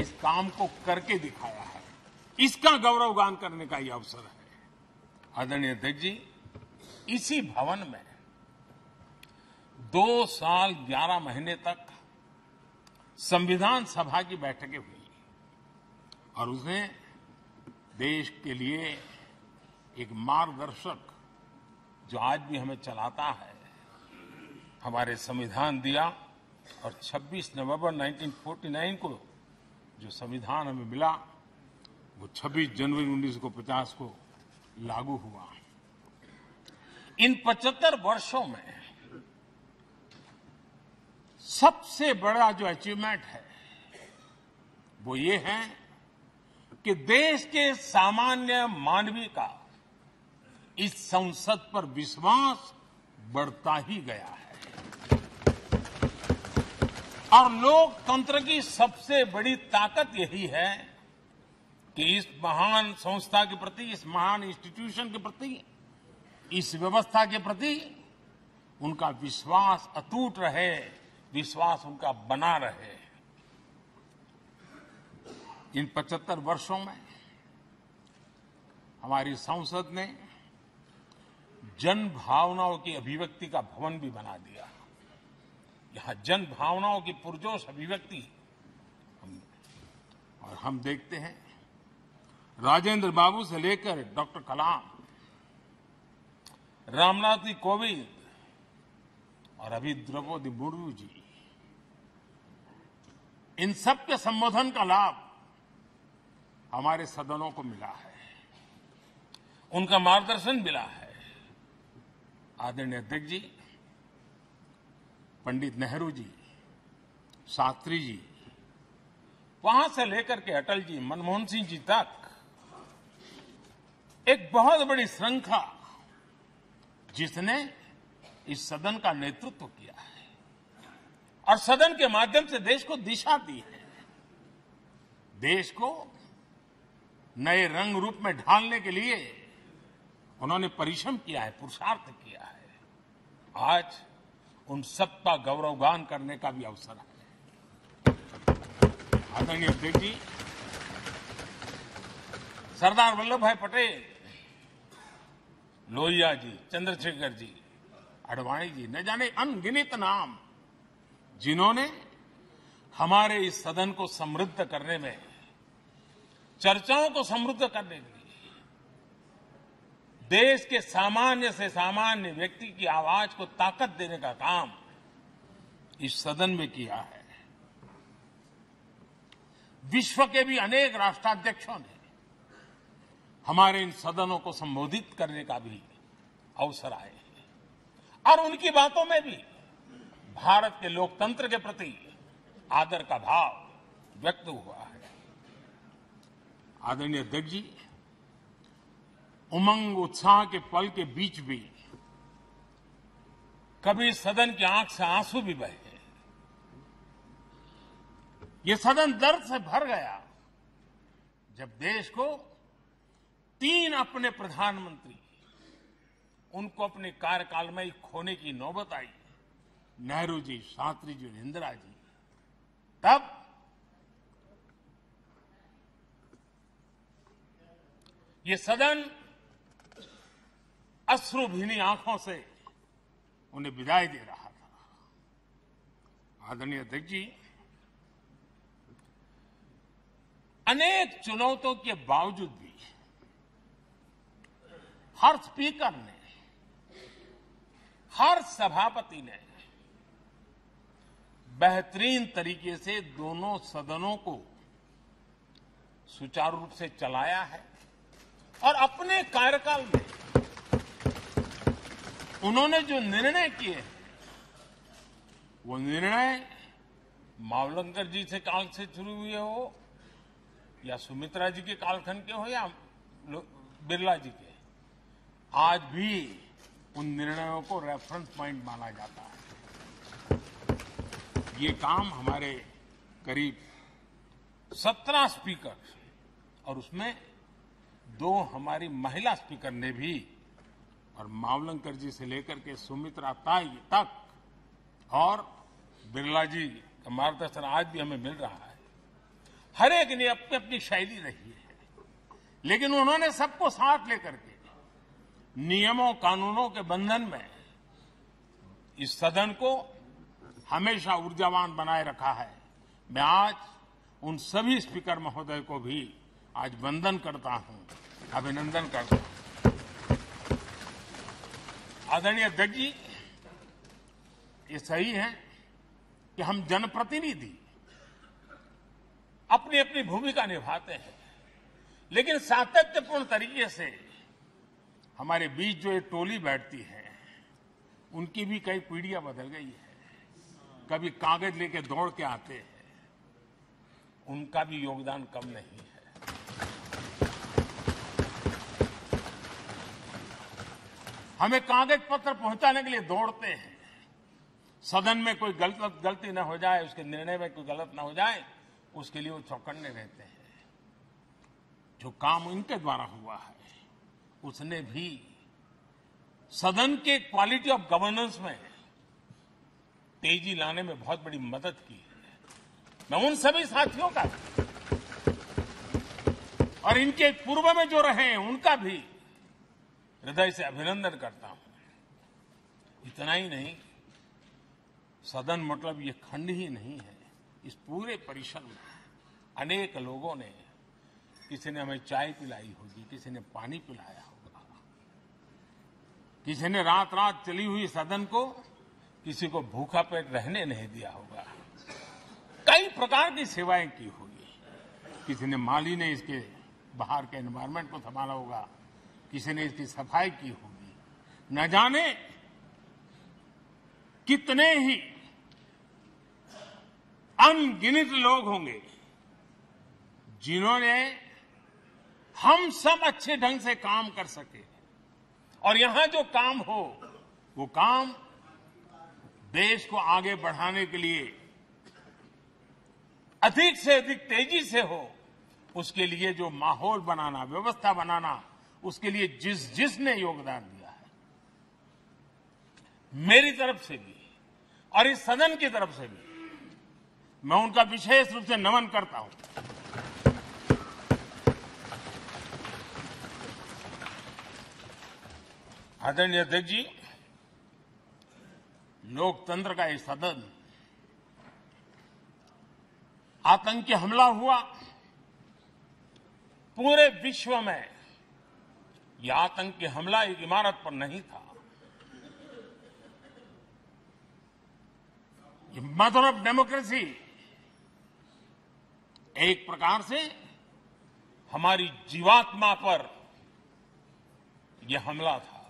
इस काम को करके दिखाया है। इसका गौरवगान करने का ये अवसर है। आदरणीय अध्यक्ष जी, इसी भवन में 2 साल 11 महीने तक संविधान सभा की बैठकें हुई और उसने देश के लिए एक मार्गदर्शक जो आज भी हमें चलाता है, हमारे संविधान दिया और 26 नवंबर 1949 को जो संविधान हमें मिला वो 26 जनवरी 1950 को लागू हुआ। इन 75 वर्षों में सबसे बड़ा जो अचीवमेंट है वो ये है कि देश के सामान्य मानवी का इस संसद पर विश्वास बढ़ता ही गया है और लोकतंत्र की सबसे बड़ी ताकत यही है कि इस महान संस्था के प्रति, इस महान इंस्टीट्यूशन के प्रति, इस व्यवस्था के प्रति उनका विश्वास अटूट रहे, विश्वास उनका बना रहे। इन 75 वर्षों में हमारी संसद ने जन भावनाओं की अभिव्यक्ति का भवन भी बना दिया। यहां जन भावनाओं की पुरजोश अभिव्यक्ति और हम देखते हैं राजेंद्र बाबू से लेकर डॉक्टर कलाम, रामनाथ कोविंद और अभी द्रौपदी मुर्मू जी, इन सब के संबोधन का लाभ हमारे सदनों को मिला है, उनका मार्गदर्शन मिला है। आदरणीय अध्यक्ष जी, पंडित नेहरू जी, शास्त्री जी, वहां से लेकर के अटल जी, मनमोहन सिंह जी तक एक बहुत बड़ी श्रृंखला जिसने इस सदन का नेतृत्व किया है और सदन के माध्यम से देश को दिशा दी है, देश को नए रंग रूप में ढालने के लिए उन्होंने परिश्रम किया है, पुरुषार्थ किया है। आज उन सबका गौरवगान करने का भी अवसर है। आदरणीय अध्यक्ष जी, सरदार वल्लभ भाई पटेल, लोहिया जी, चंद्रशेखर जी, आडवाणी जी, न जाने अनगिनत नाम जिन्होंने हमारे इस सदन को समृद्ध करने में, चर्चाओं को समृद्ध करने के लिए, देश के सामान्य से सामान्य व्यक्ति की आवाज को ताकत देने का काम इस सदन में किया है। विश्व के भी अनेक राष्ट्राध्यक्षों ने हमारे इन सदनों को संबोधित करने का भी अवसर आए हैं और उनकी बातों में भी भारत के लोकतंत्र के प्रति आदर का भाव व्यक्त हुआ है। आदरणीय अध्यक्ष जी, उमंग उत्साह के पल के बीच भी कभी सदन की आंख से आंसू भी बहे। ये सदन दर्द से भर गया जब देश को 3 अपने प्रधानमंत्री उनको अपने कार्यकाल में ही खोने की नौबत आई, नेहरू जी, शास्त्री जी और इंदिरा जी। तब ये सदन अश्रुभीनी आंखों से उन्हें विदाई दे रहा था। आदरणीय अध्यक्ष जी, अनेक चुनौतियों के बावजूद भी हर स्पीकर ने, हर सभापति ने बेहतरीन तरीके से दोनों सदनों को सुचारू रूप से चलाया है और अपने कार्यकाल में उन्होंने जो निर्णय किए वो निर्णय मावलंकर जी से काल से शुरू हुए हो या सुमित्रा जी के कालखंड के हो या बिरला जी के, आज भी उन निर्णयों को रेफरेंस पॉइंट माना जाता है। ये काम हमारे करीब 17 स्पीकर और उसमें 2 हमारी महिला स्पीकर ने भी, और मावलंकर जी से लेकर के सुमित्रा ताई तक और बिरला जी का मार्गदर्शन आज भी हमें मिल रहा है। हर एक ने अपनी अपनी शैली रही है, लेकिन उन्होंने सबको साथ लेकर के नियमों कानूनों के बंधन में इस सदन को हमेशा ऊर्जावान बनाए रखा है। मैं आज उन सभी स्पीकर महोदय को भी आज वंदन करता हूं, अभिनंदन करता हूं। आदरणीय अध्यक्ष जी, ये सही है कि हम जनप्रतिनिधि अपनी अपनी भूमिका निभाते हैं, लेकिन सातत्यपूर्ण तरीके से हमारे बीच जो ये टोली बैठती है उनकी भी कई पीढ़ियां बदल गई है। कभी कागज लेके दौड़ के आते हैं, उनका भी योगदान कम नहीं है। हमें कागज पत्र पहुंचाने के लिए दौड़ते हैं, सदन में कोई गलती न हो जाए, उसके निर्णय में कोई गलत न हो जाए, उसके लिए वो चौकन्ने रहते हैं। जो काम इनके द्वारा हुआ है उसने भी सदन के क्वालिटी ऑफ गवर्नेंस में तेजी लाने में बहुत बड़ी मदद की है। मैं उन सभी साथियों का और इनके पूर्व में जो रहे हैं उनका भी हृदय से अभिनंदन करता हूं। इतना ही नहीं, सदन मतलब ये खंड ही नहीं है, इस पूरे परिसर में अनेक लोगों ने, किसी ने हमें चाय पिलाई होगी, किसी ने पानी पिलाया होगा, किसी ने रात रात चली हुई सदन को किसी को भूखा पेट रहने नहीं दिया होगा। कई प्रकार की सेवाएं की होगी। किसी ने माली ने इसके बाहर के एनवायरमेंट को संभाला होगा, किसी ने इसकी सफाई की होगी। न जाने कितने ही अनगिनत लोग होंगे जिन्होंने हम सब अच्छे ढंग से काम कर सके, और यहां जो काम हो वो काम देश को आगे बढ़ाने के लिए अधिक से अधिक तेजी से हो, उसके लिए जो माहौल बनाना, व्यवस्था बनाना, उसके लिए जिसने योगदान दिया है, मेरी तरफ से भी और इस सदन की तरफ से भी मैं उनका विशेष रूप से नमन करता हूं। आदरणीय अध्यक्ष जी, लोकतंत्र का ये सदन, आतंकी हमला हुआ, पूरे विश्व में यह आतंकी हमला एक इमारत पर नहीं था, ये मदर ऑफ डेमोक्रेसी एक प्रकार से हमारी जीवात्मा पर यह हमला था।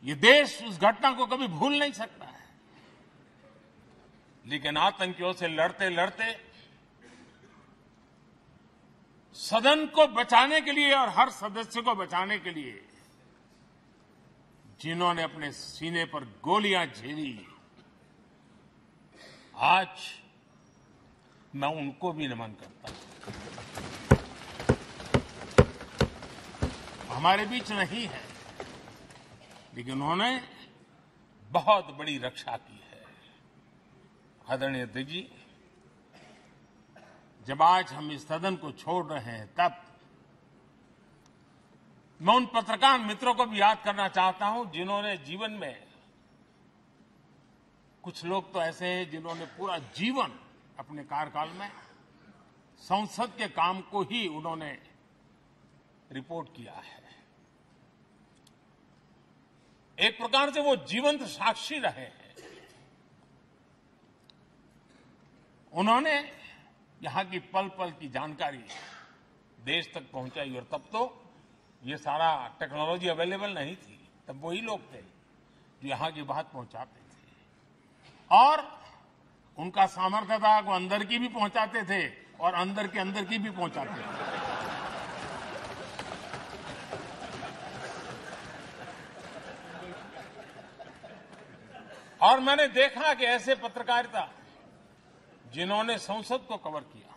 ये देश उस घटना को कभी भूल नहीं सकता है, लेकिन आतंकियों से लड़ते लड़ते सदन को बचाने के लिए और हर सदस्य को बचाने के लिए जिन्होंने अपने सीने पर गोलियां झेली, आज मैं उनको भी नमन करता हूं। हमारे बीच नहीं है, लेकिन उन्होंने बहुत बड़ी रक्षा की है। आदरणीय अध्यक्ष जी, जब आज हम इस सदन को छोड़ रहे हैं, तब मैं उन पत्रकार मित्रों को भी याद करना चाहता हूं जिन्होंने जीवन में, कुछ लोग तो ऐसे हैं जिन्होंने पूरा जीवन अपने कार्यकाल में संसद के काम को ही उन्होंने रिपोर्ट किया है। एक प्रकार से वो जीवंत साक्षी रहे हैं। उन्होंने यहां की पल पल की जानकारी देश तक पहुंचाई, और तब तो ये सारा टेक्नोलॉजी अवेलेबल नहीं थी, तब वही लोग थे जो यहां की बात पहुंचाते थे, और उनका सामर्थ्य था वो अंदर की भी पहुंचाते थे और अंदर की भी पहुंचाते थे। और मैंने देखा कि ऐसे पत्रकारिता जिन्होंने संसद को कवर किया,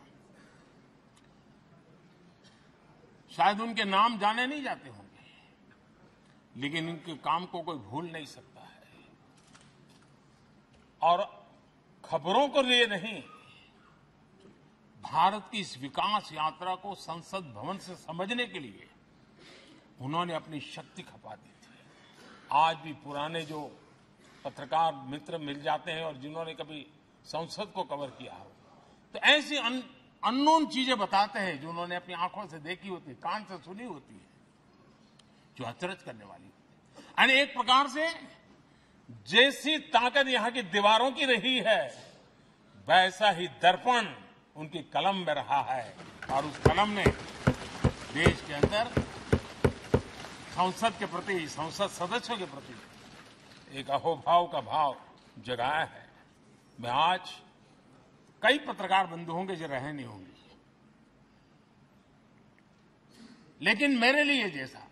शायद उनके नाम जाने नहीं जाते होंगे, लेकिन इनके काम को कोई भूल नहीं सकता है। और खबरों को लिए नहीं, भारत की इस विकास यात्रा को संसद भवन से समझने के लिए उन्होंने अपनी शक्ति खपा दी थी। आज भी पुराने जो पत्रकार मित्र मिल जाते हैं और जिन्होंने कभी संसद को कवर किया हो, तो ऐसी अननोन चीजें बताते हैं जो उन्होंने अपनी आंखों से देखी होती है, कान से सुनी होती है, जो अचरज करने वाली होती है। यानी एक प्रकार से जैसी ताकत यहां की दीवारों की रही है, वैसा ही दर्पण उनकी कलम में रहा है। और उस कलम ने देश के अंदर संसद के प्रति, संसद सदस्यों के प्रति एक अहोभाव का भाव जगाया है। मैं आज कई पत्रकार बंधु होंगे जो रहे नहीं होंगे, लेकिन मेरे लिए जैसा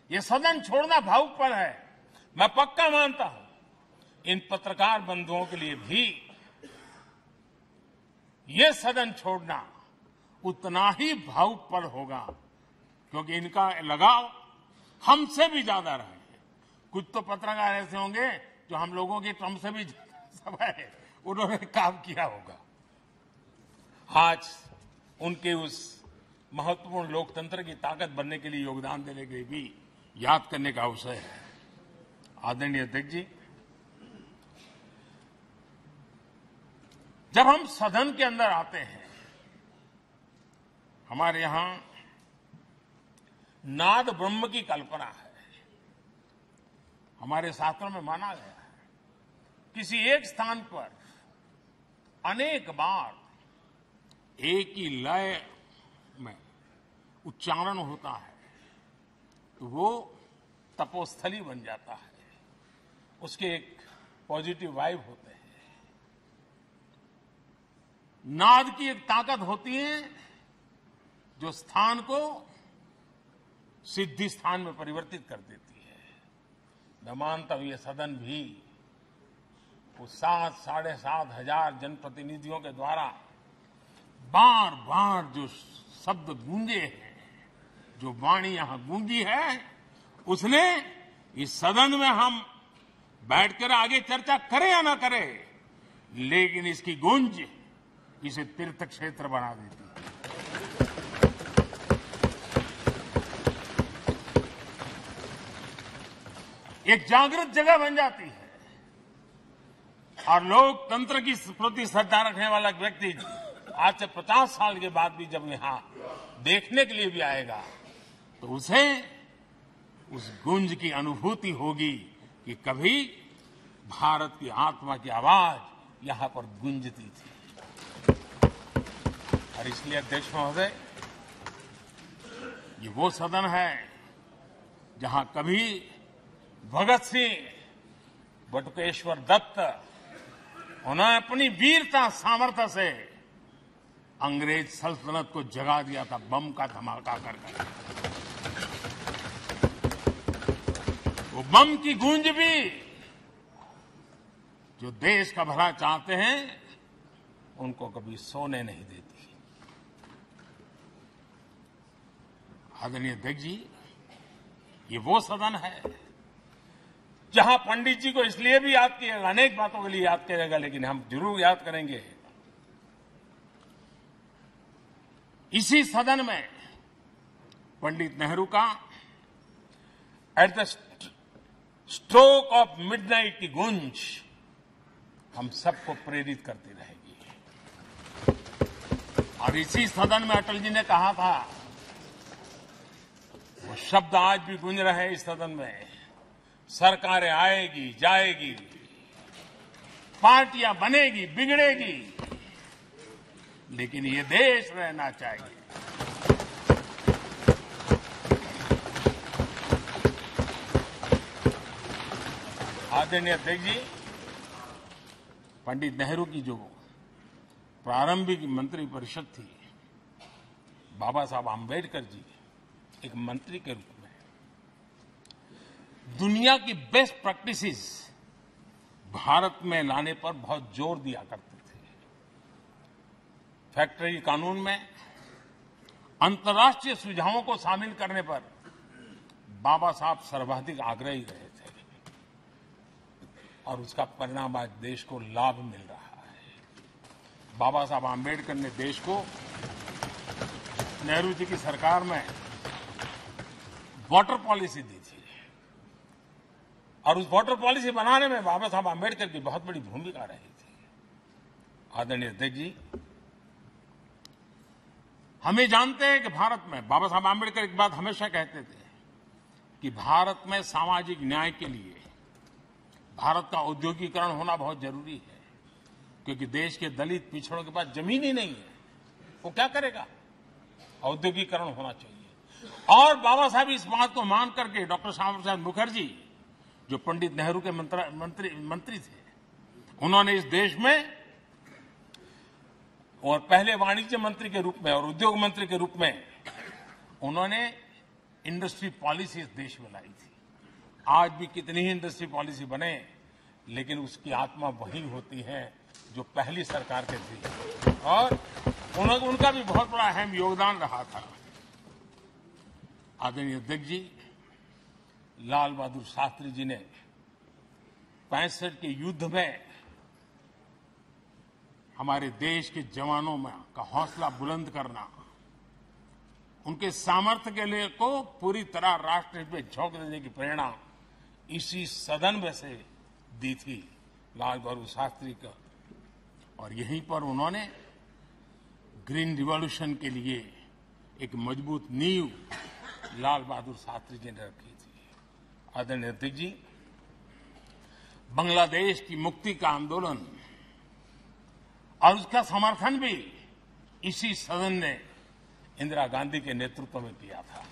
ये सदन छोड़ना भावुक पल है, मैं पक्का मानता हूं इन पत्रकार बंधुओं के लिए भी ये सदन छोड़ना उतना ही भावुक पल होगा, क्योंकि इनका लगाव हमसे भी ज्यादा रहे। कुछ तो पत्रकार ऐसे होंगे जो हम लोगों की टर्म से भी समय है उन्होंने काम किया होगा। आज उनके उस महत्वपूर्ण लोकतंत्र की ताकत बनने के लिए योगदान देने के लिए भी याद करने का अवसर है। आदरणीय अध्यक्ष जी, जब हम सदन के अंदर आते हैं, हमारे यहां नाद ब्रह्म की कल्पना है। हमारे शास्त्रों में माना गया है किसी एक स्थान पर अनेक बार एक ही लय में उच्चारण होता है तो वो तपोस्थली बन जाता है, उसके एक पॉजिटिव वाइब होते हैं। नाद की एक ताकत होती है जो स्थान को सिद्धि स्थान में परिवर्तित कर देती है। मैं मानता हूं ये सदन भी उस 7,500 जनप्रतिनिधियों के द्वारा बार बार जो शब्द गूंजे हैं, जो वाणी यहां गूंजी है, उसने इस सदन में हम बैठकर आगे चर्चा करें या ना करें, लेकिन इसकी गूंज इसे तीर्थ क्षेत्र बना देती है। एक जागृत जगह बन जाती है और लोकतंत्र की प्रति श्रद्धा रखने वाला व्यक्ति आज से 50 साल के बाद भी जब यहां देखने के लिए भी आएगा तो उसे उस गूंज की अनुभूति होगी कि कभी भारत की आत्मा की आवाज यहां पर गूंजती थी। और इसलिए अध्यक्ष महोदय, ये वो सदन है जहां कभी भगत सिंह, बटुकेश्वर दत्त, उन्होंने अपनी वीरता सामर्थ्य से अंग्रेज सल्तनत को जगा दिया था बम का धमाका कर। वो बम की गूंज भी जो देश का भला चाहते हैं उनको कभी सोने नहीं देती। आदरणीय अध्यक्ष जी, ये वो सदन है जहां पंडित जी को इसलिए भी याद किएगा, अनेक बातों के लिए याद करेगा, लेकिन हम जरूर याद करेंगे इसी सदन में पंडित नेहरू का at the stroke of midnight की गूंज हम सबको प्रेरित करती रहेगी। और इसी सदन में अटल जी ने कहा था, वो शब्द आज भी गूंज रहे हैं इस सदन में, सरकारें आएगी जाएगी, पार्टियां बनेगी बिगड़ेगी, लेकिन ये देश रहना चाहिए। आदरणीय अध्यक्ष जी, पंडित नेहरू की जो प्रारंभिक मंत्री परिषद थी, बाबा साहब आंबेडकर जी एक मंत्री के रूप में दुनिया की बेस्ट प्रैक्टिसेस भारत में लाने पर बहुत जोर दिया करते थे। फैक्ट्री कानून में अंतर्राष्ट्रीय सुझावों को शामिल करने पर बाबा साहब सर्वाधिक आग्रही रहे थे और उसका परिणाम आज देश को लाभ मिल रहा है। बाबा साहब आंबेडकर ने देश को नेहरू जी की सरकार में वाटर पॉलिसी दी थी और उस वाटर पॉलिसी बनाने में बाबा साहब आंबेडकर की बहुत बड़ी भूमिका रही थी। आदरणीय अध्यक्ष जी, हम ये जानते हैं कि भारत में बाबा साहब आंबेडकर एक बात हमेशा कहते थे कि भारत में सामाजिक न्याय के लिए भारत का औद्योगिकरण होना बहुत जरूरी है, क्योंकि देश के दलित पिछड़ों के पास जमीन ही नहीं है, वो क्या करेगा? औद्योगिकरण होना चाहिए। और बाबा साहब इस बात को मान करके, डॉक्टर श्यामा प्रसाद मुखर्जी जो पंडित नेहरू के मंत्री थे, उन्होंने इस देश में और पहले वाणिज्य मंत्री के रूप में और उद्योग मंत्री के रूप में उन्होंने इंडस्ट्री पॉलिसी इस देश में लाई थी। आज भी कितनी ही इंडस्ट्री पॉलिसी बने, लेकिन उसकी आत्मा वही होती है जो पहली सरकार के थी, और उनका भी बहुत बड़ा अहम योगदान रहा था। आदरणीय अध्यक्ष जी, लाल बहादुर शास्त्री जी ने 65 के युद्ध में हमारे देश के जवानों में का हौसला बुलंद करना, उनके सामर्थ्य के लिए को पूरी तरह राष्ट्र में झोंक देने की प्रेरणा इसी सदन में से दी थी लाल बहादुर शास्त्री का। और यहीं पर उन्होंने ग्रीन रिवॉल्यूशन के लिए एक मजबूत नींव लाल बहादुर शास्त्री जी ने रखी थी। आदरणीय अध्यक्ष जी, बांग्लादेश की मुक्ति का आंदोलन और उसका समर्थन भी इसी सदन ने इंदिरा गांधी के नेतृत्व में किया था।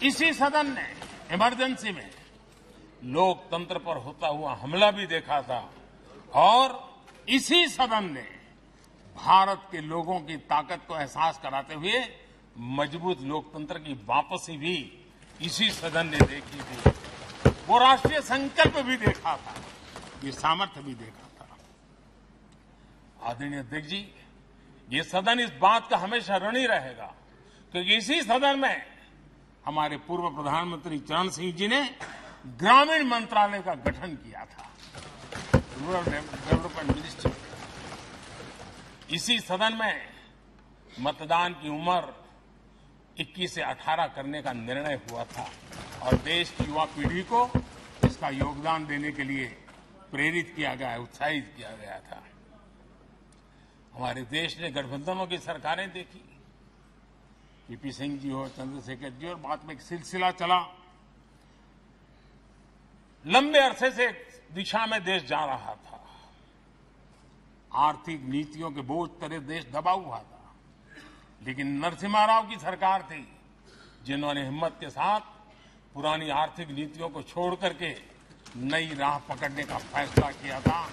इसी सदन ने इमरजेंसी में लोकतंत्र पर होता हुआ हमला भी देखा था, और इसी सदन ने भारत के लोगों की ताकत को एहसास कराते हुए मजबूत लोकतंत्र की वापसी भी इसी सदन ने देखी थी। वो राष्ट्रीय संकल्प भी देखा था, ये सामर्थ्य भी देखा था। आदरणीय अध्यक्ष जी, ये सदन इस बात का हमेशा ऋणी रहेगा, क्योंकि इसी सदन में हमारे पूर्व प्रधानमंत्री चरण सिंह जी ने ग्रामीण मंत्रालय का गठन किया था, रूरल डेवलपमेंट मिनिस्ट्री। इसी सदन में मतदान की उम्र 21 से 18 करने का निर्णय हुआ था, और देश की युवा पीढ़ी को इसका योगदान देने के लिए प्रेरित किया गया, उत्साहित किया गया था। हमारे देश ने गठबंधनों की सरकारें देखी, वीपी सिंह जी हो, चंद्रशेखर जी, और बाद में एक सिलसिला चला। लंबे अरसे से दिशा में देश जा रहा था, आर्थिक नीतियों के बोझ तले देश दबा हुआ था, लेकिन नरसिम्हा राव की सरकार थी जिन्होंने हिम्मत के साथ पुरानी आर्थिक नीतियों को छोड़ करके नई राह पकड़ने का फैसला किया था,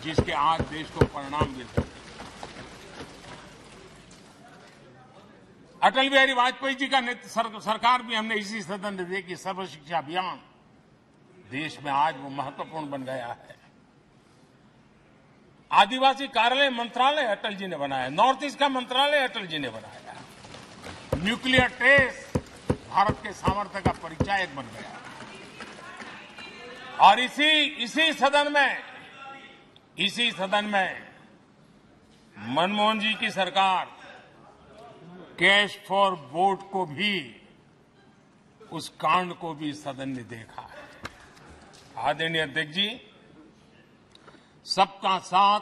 जिसके आज देश को परिणाम मिलते हैं। अटल बिहारी वाजपेयी जी का सरकार भी हमने इसी सदन में देखी। सर्व शिक्षा अभियान देश में आज वो महत्वपूर्ण बन गया है। आदिवासी कार्यालय मंत्रालय अटल जी ने बनाया, नॉर्थ ईस्ट का मंत्रालय अटल जी ने बनाया, न्यूक्लियर टेस्ट भारत के सामर्थ्य का परिचायक बन गया। और इसी सदन में मनमोहन जी की सरकार कैश फॉर वोट को भी, उस कांड को भी सदन ने देखा है। आदरणीय अध्यक्ष जी, सबका साथ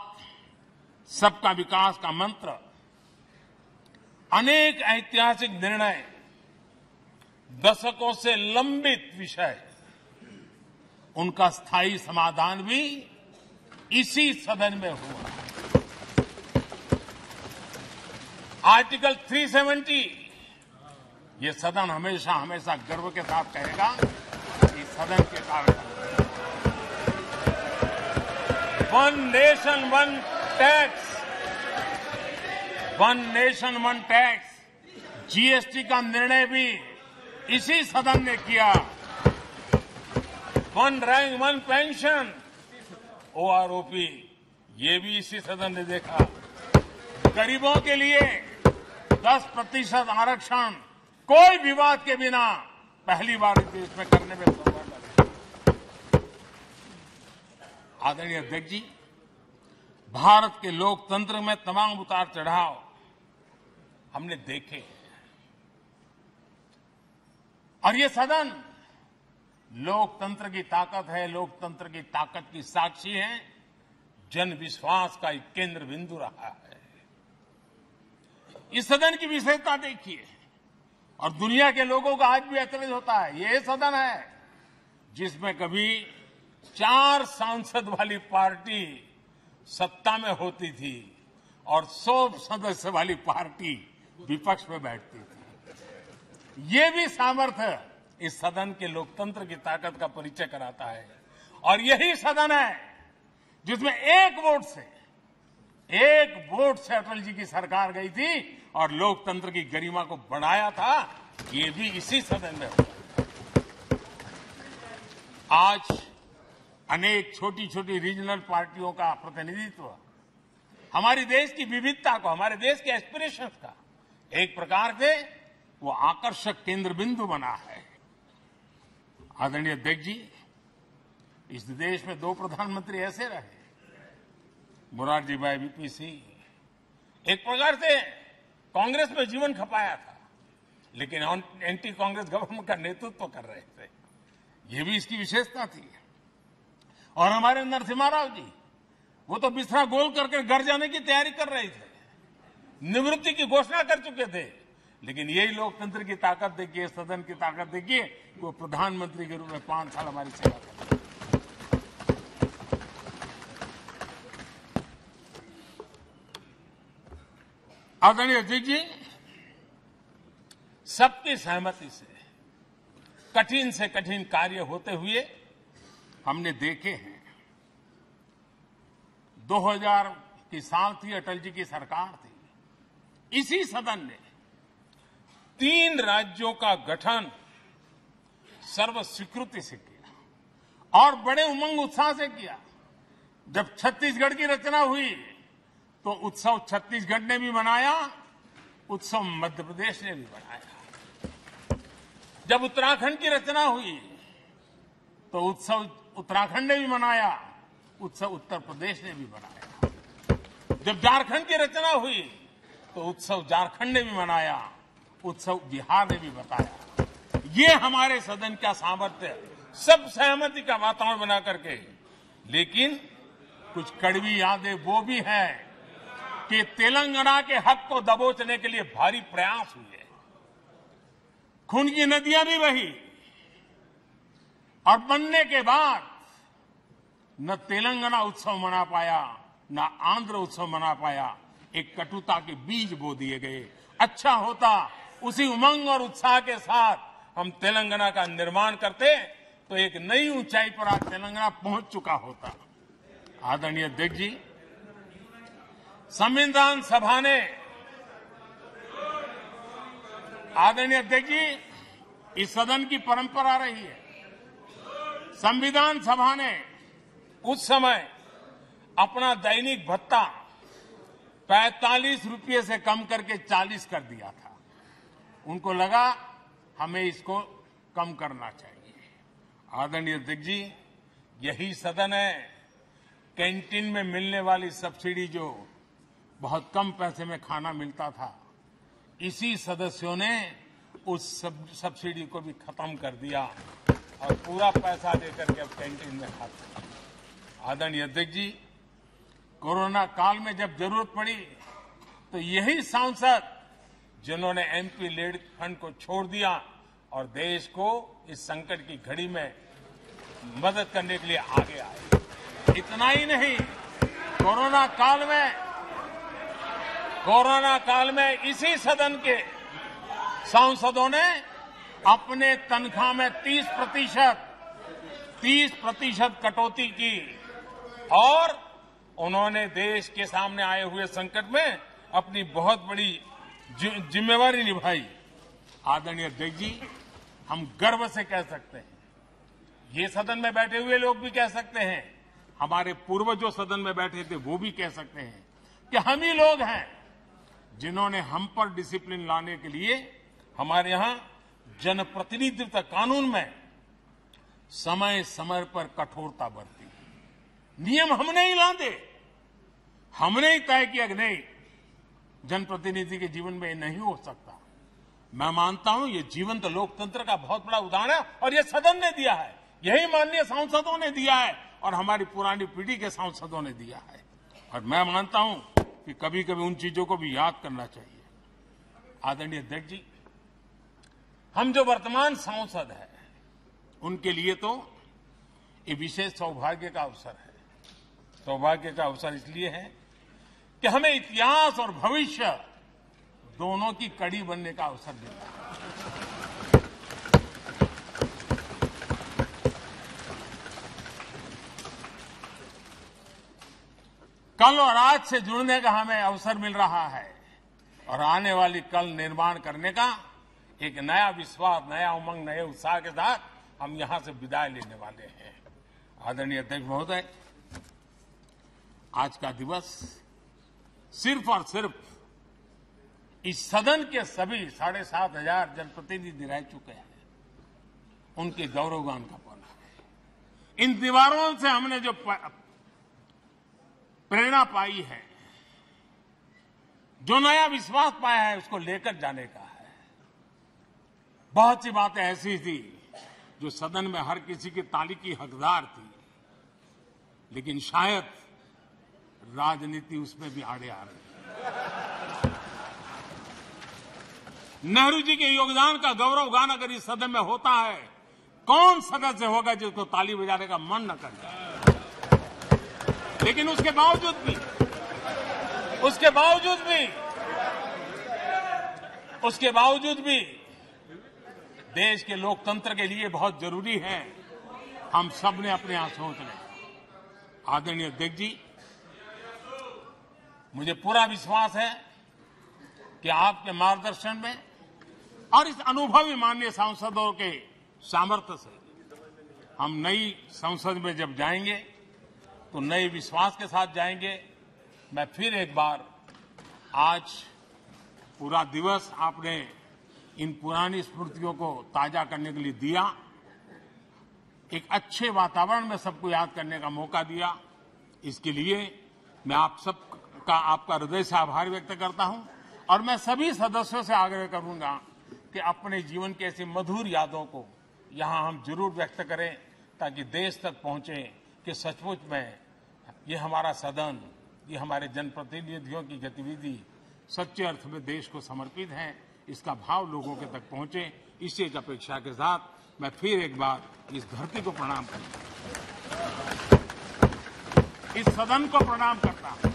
सबका विकास का मंत्र, अनेक ऐतिहासिक निर्णय, दशकों से लंबित विषय, उनका स्थायी समाधान भी इसी सदन में हुआ। आर्टिकल 370, ये सदन हमेशा हमेशा गर्व के साथ कहेगा कि सदन के कारण one nation one tax, one nation one tax, GST का निर्णय भी इसी सदन ने किया। One rank one pension, OROP, ये भी इसी सदन ने देखा। गरीबों के लिए 10% आरक्षण कोई विवाद के बिना पहली बार इस देश में करने में सफल लगे। आदरणीय अध्यक्ष जी, भारत के लोकतंत्र में तमाम उतार चढ़ाव हमने देखे, और ये सदन लोकतंत्र की ताकत है, लोकतंत्र की ताकत की साक्षी है, जन विश्वास का एक केंद्र बिंदु रहा है। इस सदन की विशेषता देखिए, और दुनिया के लोगों का आज भी ऐतराज होता है। ये सदन है जिसमें कभी 4 सांसद वाली पार्टी सत्ता में होती थी और 100 सदस्य वाली पार्टी विपक्ष में बैठती थी। ये भी सामर्थ्य इस सदन के लोकतंत्र की ताकत का परिचय कराता है। और यही सदन है जिसमें एक वोट से अटल जी की सरकार गई थी और लोकतंत्र की गरिमा को बढ़ाया था। ये भी इसी सदन में हुआ। आज अनेक छोटी छोटी रीजनल पार्टियों का प्रतिनिधित्व हमारे देश की विविधता को, हमारे देश के एस्पिरेशंस का एक प्रकार से वो आकर्षक केंद्र बिंदु बना है। आदरणीय अध्यक्ष जी, इस देश में 2 प्रधानमंत्री ऐसे रहे, मोरारजी भाई वीपी सिंह। एक प्रकार से कांग्रेस में जीवन खपाया था, लेकिन एंटी कांग्रेस गवर्नमेंट का नेतृत्व कर रहे थे। ये भी इसकी विशेषता थी। और हमारे नरसिम्हा राव जी, वो तो बिस्तरा गोल करके घर जाने की तैयारी कर रहे थे, निवृत्ति की घोषणा कर चुके थे। लेकिन यही लोकतंत्र की ताकत देखिए, सदन की ताकत देखिए, वो प्रधानमंत्री के रूप में 5 साल हमारी सेवा कर। आदरणीय अध्यक्ष जी, सबकी सहमति से कठिन कार्य होते हुए हमने देखे हैं। 2000 की साल थी, अटल जी की सरकार थी। इसी सदन ने 3 राज्यों का गठन सर्वस्वीकृति से किया और बड़े उमंग उत्साह से किया। जब छत्तीसगढ़ की रचना हुई तो उत्सव छत्तीसगढ़ ने भी मनाया, उत्सव मध्य प्रदेश ने भी मनाया। जब उत्तराखंड की रचना हुई तो उत्सव उत्तराखंड ने भी मनाया, उत्सव उत्तर प्रदेश ने भी मनाया। जब झारखंड की रचना हुई तो उत्सव झारखंड ने भी मनाया, उत्सव बिहार ने भी बताया। ये हमारे सदन का सामर्थ्य, सब सहमति का वातावरण बना करके। लेकिन कुछ कड़वी यादें वो भी हैं कि तेलंगाना के हक को दबोचने के लिए भारी प्रयास हुए, खून की नदियां भी बही और बनने के बाद न तेलंगाना उत्सव मना पाया, न आंध्र उत्सव मना पाया। एक कटुता के बीज बो दिए गए। अच्छा होता उसी उमंग और उत्साह के साथ हम तेलंगाना का निर्माण करते तो एक नई ऊंचाई पर आज तेलंगाना पहुंच चुका होता। आदरणीय अध्यक्ष जी, संविधान सभा ने, आदरणीय अध्यक्ष जी, इस सदन की परंपरा रही है। संविधान सभा ने उस समय अपना दैनिक भत्ता 45 रुपये से कम करके 40 कर दिया था। उनको लगा हमें इसको कम करना चाहिए। आदरणीय अध्यक्ष जी, यही सदन है कैंटीन में मिलने वाली सब्सिडी, जो बहुत कम पैसे में खाना मिलता था, इसी सदस्यों ने उस सब्सिडी को भी खत्म कर दिया और पूरा पैसा देकर के अब कैंटीन में खाते हैं। आदरणीय अध्यक्ष जी, कोरोना काल में जब जरूरत पड़ी तो यही सांसद जिन्होंने एमपी लेड फंड को छोड़ दिया और देश को इस संकट की घड़ी में मदद करने के लिए आगे आए। इतना ही नहीं, कोरोना काल में इसी सदन के सांसदों ने अपने तनख्वाह में 30% कटौती की और उन्होंने देश के सामने आए हुए संकट में अपनी बहुत बड़ी जिम्मेवारी निभाई। आदरणीय अध्यक्ष जी, हम गर्व से कह सकते हैं, ये सदन में बैठे हुए लोग भी कह सकते हैं, हमारे पूर्वज जो सदन में बैठे थे वो भी कह सकते हैं कि हम ही लोग हैं जिन्होंने हम पर डिसिप्लिन लाने के लिए हमारे यहां जनप्रतिनिधित्व कानून में समय समय पर कठोरता बरती। नियम हमने ही लादे, हमने ही तय किया कि नहीं, जनप्रतिनिधि के जीवन में ये नहीं हो सकता। मैं मानता हूं ये जीवंत लोकतंत्र का बहुत बड़ा उदाहरण है और ये सदन ने दिया है, यही माननीय सांसदों ने दिया है और हमारी पुरानी पीढ़ी के सांसदों ने दिया है। और मैं मानता हूं कि कभी कभी उन चीजों को भी याद करना चाहिए। आदरणीय अध्यक्ष जी, हम जो वर्तमान सांसद हैं उनके लिए तो ये विशेष सौभाग्य का अवसर है। सौभाग्य का अवसर इसलिए है कि हमें इतिहास और भविष्य दोनों की कड़ी बनने का अवसर मिला है। कल और आज से जुड़ने का हमें अवसर मिल रहा है और आने वाली कल निर्माण करने का एक नया विश्वास, नया उमंग, नए उत्साह के साथ हम यहां से विदाई लेने वाले हैं। आदरणीय अध्यक्ष महोदय, आज का दिवस सिर्फ और सिर्फ इस सदन के सभी 7,500 जनप्रतिनिधि रह चुके हैं उनके गौरवगान का पल है। इन दीवारों से हमने जो प्रेरणा पाई है, जो नया विश्वास पाया है, उसको लेकर जाने का है। बहुत सी बातें ऐसी थी जो सदन में हर किसी की ताली की हकदार थी, लेकिन शायद राजनीति उसमें भी आड़े आ रही है। नेहरू जी के योगदान का गौरवगान अगर इस सदन में होता है, कौन सदस्य होगा जिसको ताली बजाने का मन न करे। लेकिन उसके बावजूद भी देश के लोकतंत्र के लिए बहुत जरूरी है हम सब ने अपने यहां सोच लें। आदरणीय अध्यक्ष जी, मुझे पूरा विश्वास है कि आपके मार्गदर्शन में और इस अनुभवी माननीय सांसदों के सामर्थ्य से हम नई संसद में जब जाएंगे तो नए विश्वास के साथ जाएंगे। मैं फिर एक बार आज पूरा दिवस आपने इन पुरानी स्मृतियों को ताजा करने के लिए दिया, एक अच्छे वातावरण में सबको याद करने का मौका दिया। इसके लिए मैं आप सबका आपका हृदय से आभार व्यक्त करता हूं और मैं सभी सदस्यों से आग्रह करूंगा कि अपने जीवन की ऐसी मधुर यादों को यहां हम जरूर व्यक्त करें ताकि देश तक पहुंचे कि सचमुच में ये हमारा सदन, ये हमारे जनप्रतिनिधियों की गतिविधि सच्चे अर्थ में देश को समर्पित है, इसका भाव लोगों के तक पहुंचे। इसी एक अपेक्षा के साथ मैं फिर एक बार इस धरती को प्रणाम करता हूं, इस सदन को प्रणाम करता हूं।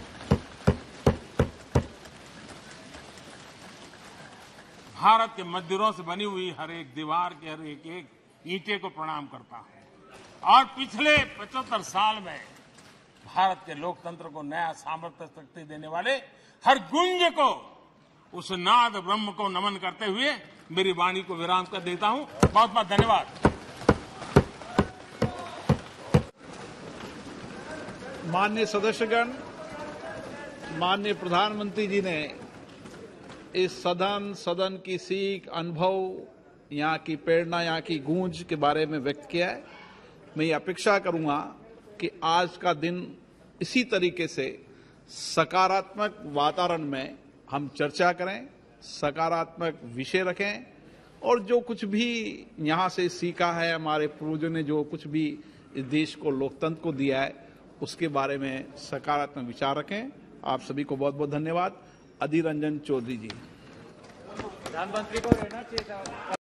भारत के मंदिरों से बनी हुई हर एक दीवार के हर एक ईंटे को प्रणाम करता हूं और पिछले 75 साल में भारत के लोकतंत्र को नया सामर्थ्य शक्ति देने वाले हर गुंज को, उस नाद ब्रह्म को नमन करते हुए मेरी वाणी को विराम कर देता हूं। बहुत बहुत धन्यवाद। माननीय सदस्यगण, माननीय प्रधानमंत्री जी ने इस सदन की सीख, अनुभव, यहाँ की प्रेरणा, यहाँ की गूंज के बारे में व्यक्त किया है। मैं ये अपेक्षा करूंगा कि आज का दिन इसी तरीके से सकारात्मक वातावरण में हम चर्चा करें, सकारात्मक विषय रखें और जो कुछ भी यहाँ से सीखा है, हमारे पूर्वजों ने जो कुछ भी इस देश को, लोकतंत्र को दिया है, उसके बारे में सकारात्मक विचार रखें। आप सभी को बहुत बहुत धन्यवाद। अधीर रंजन चौधरी जी। प्रधानमंत्री को रहना चाहिए था।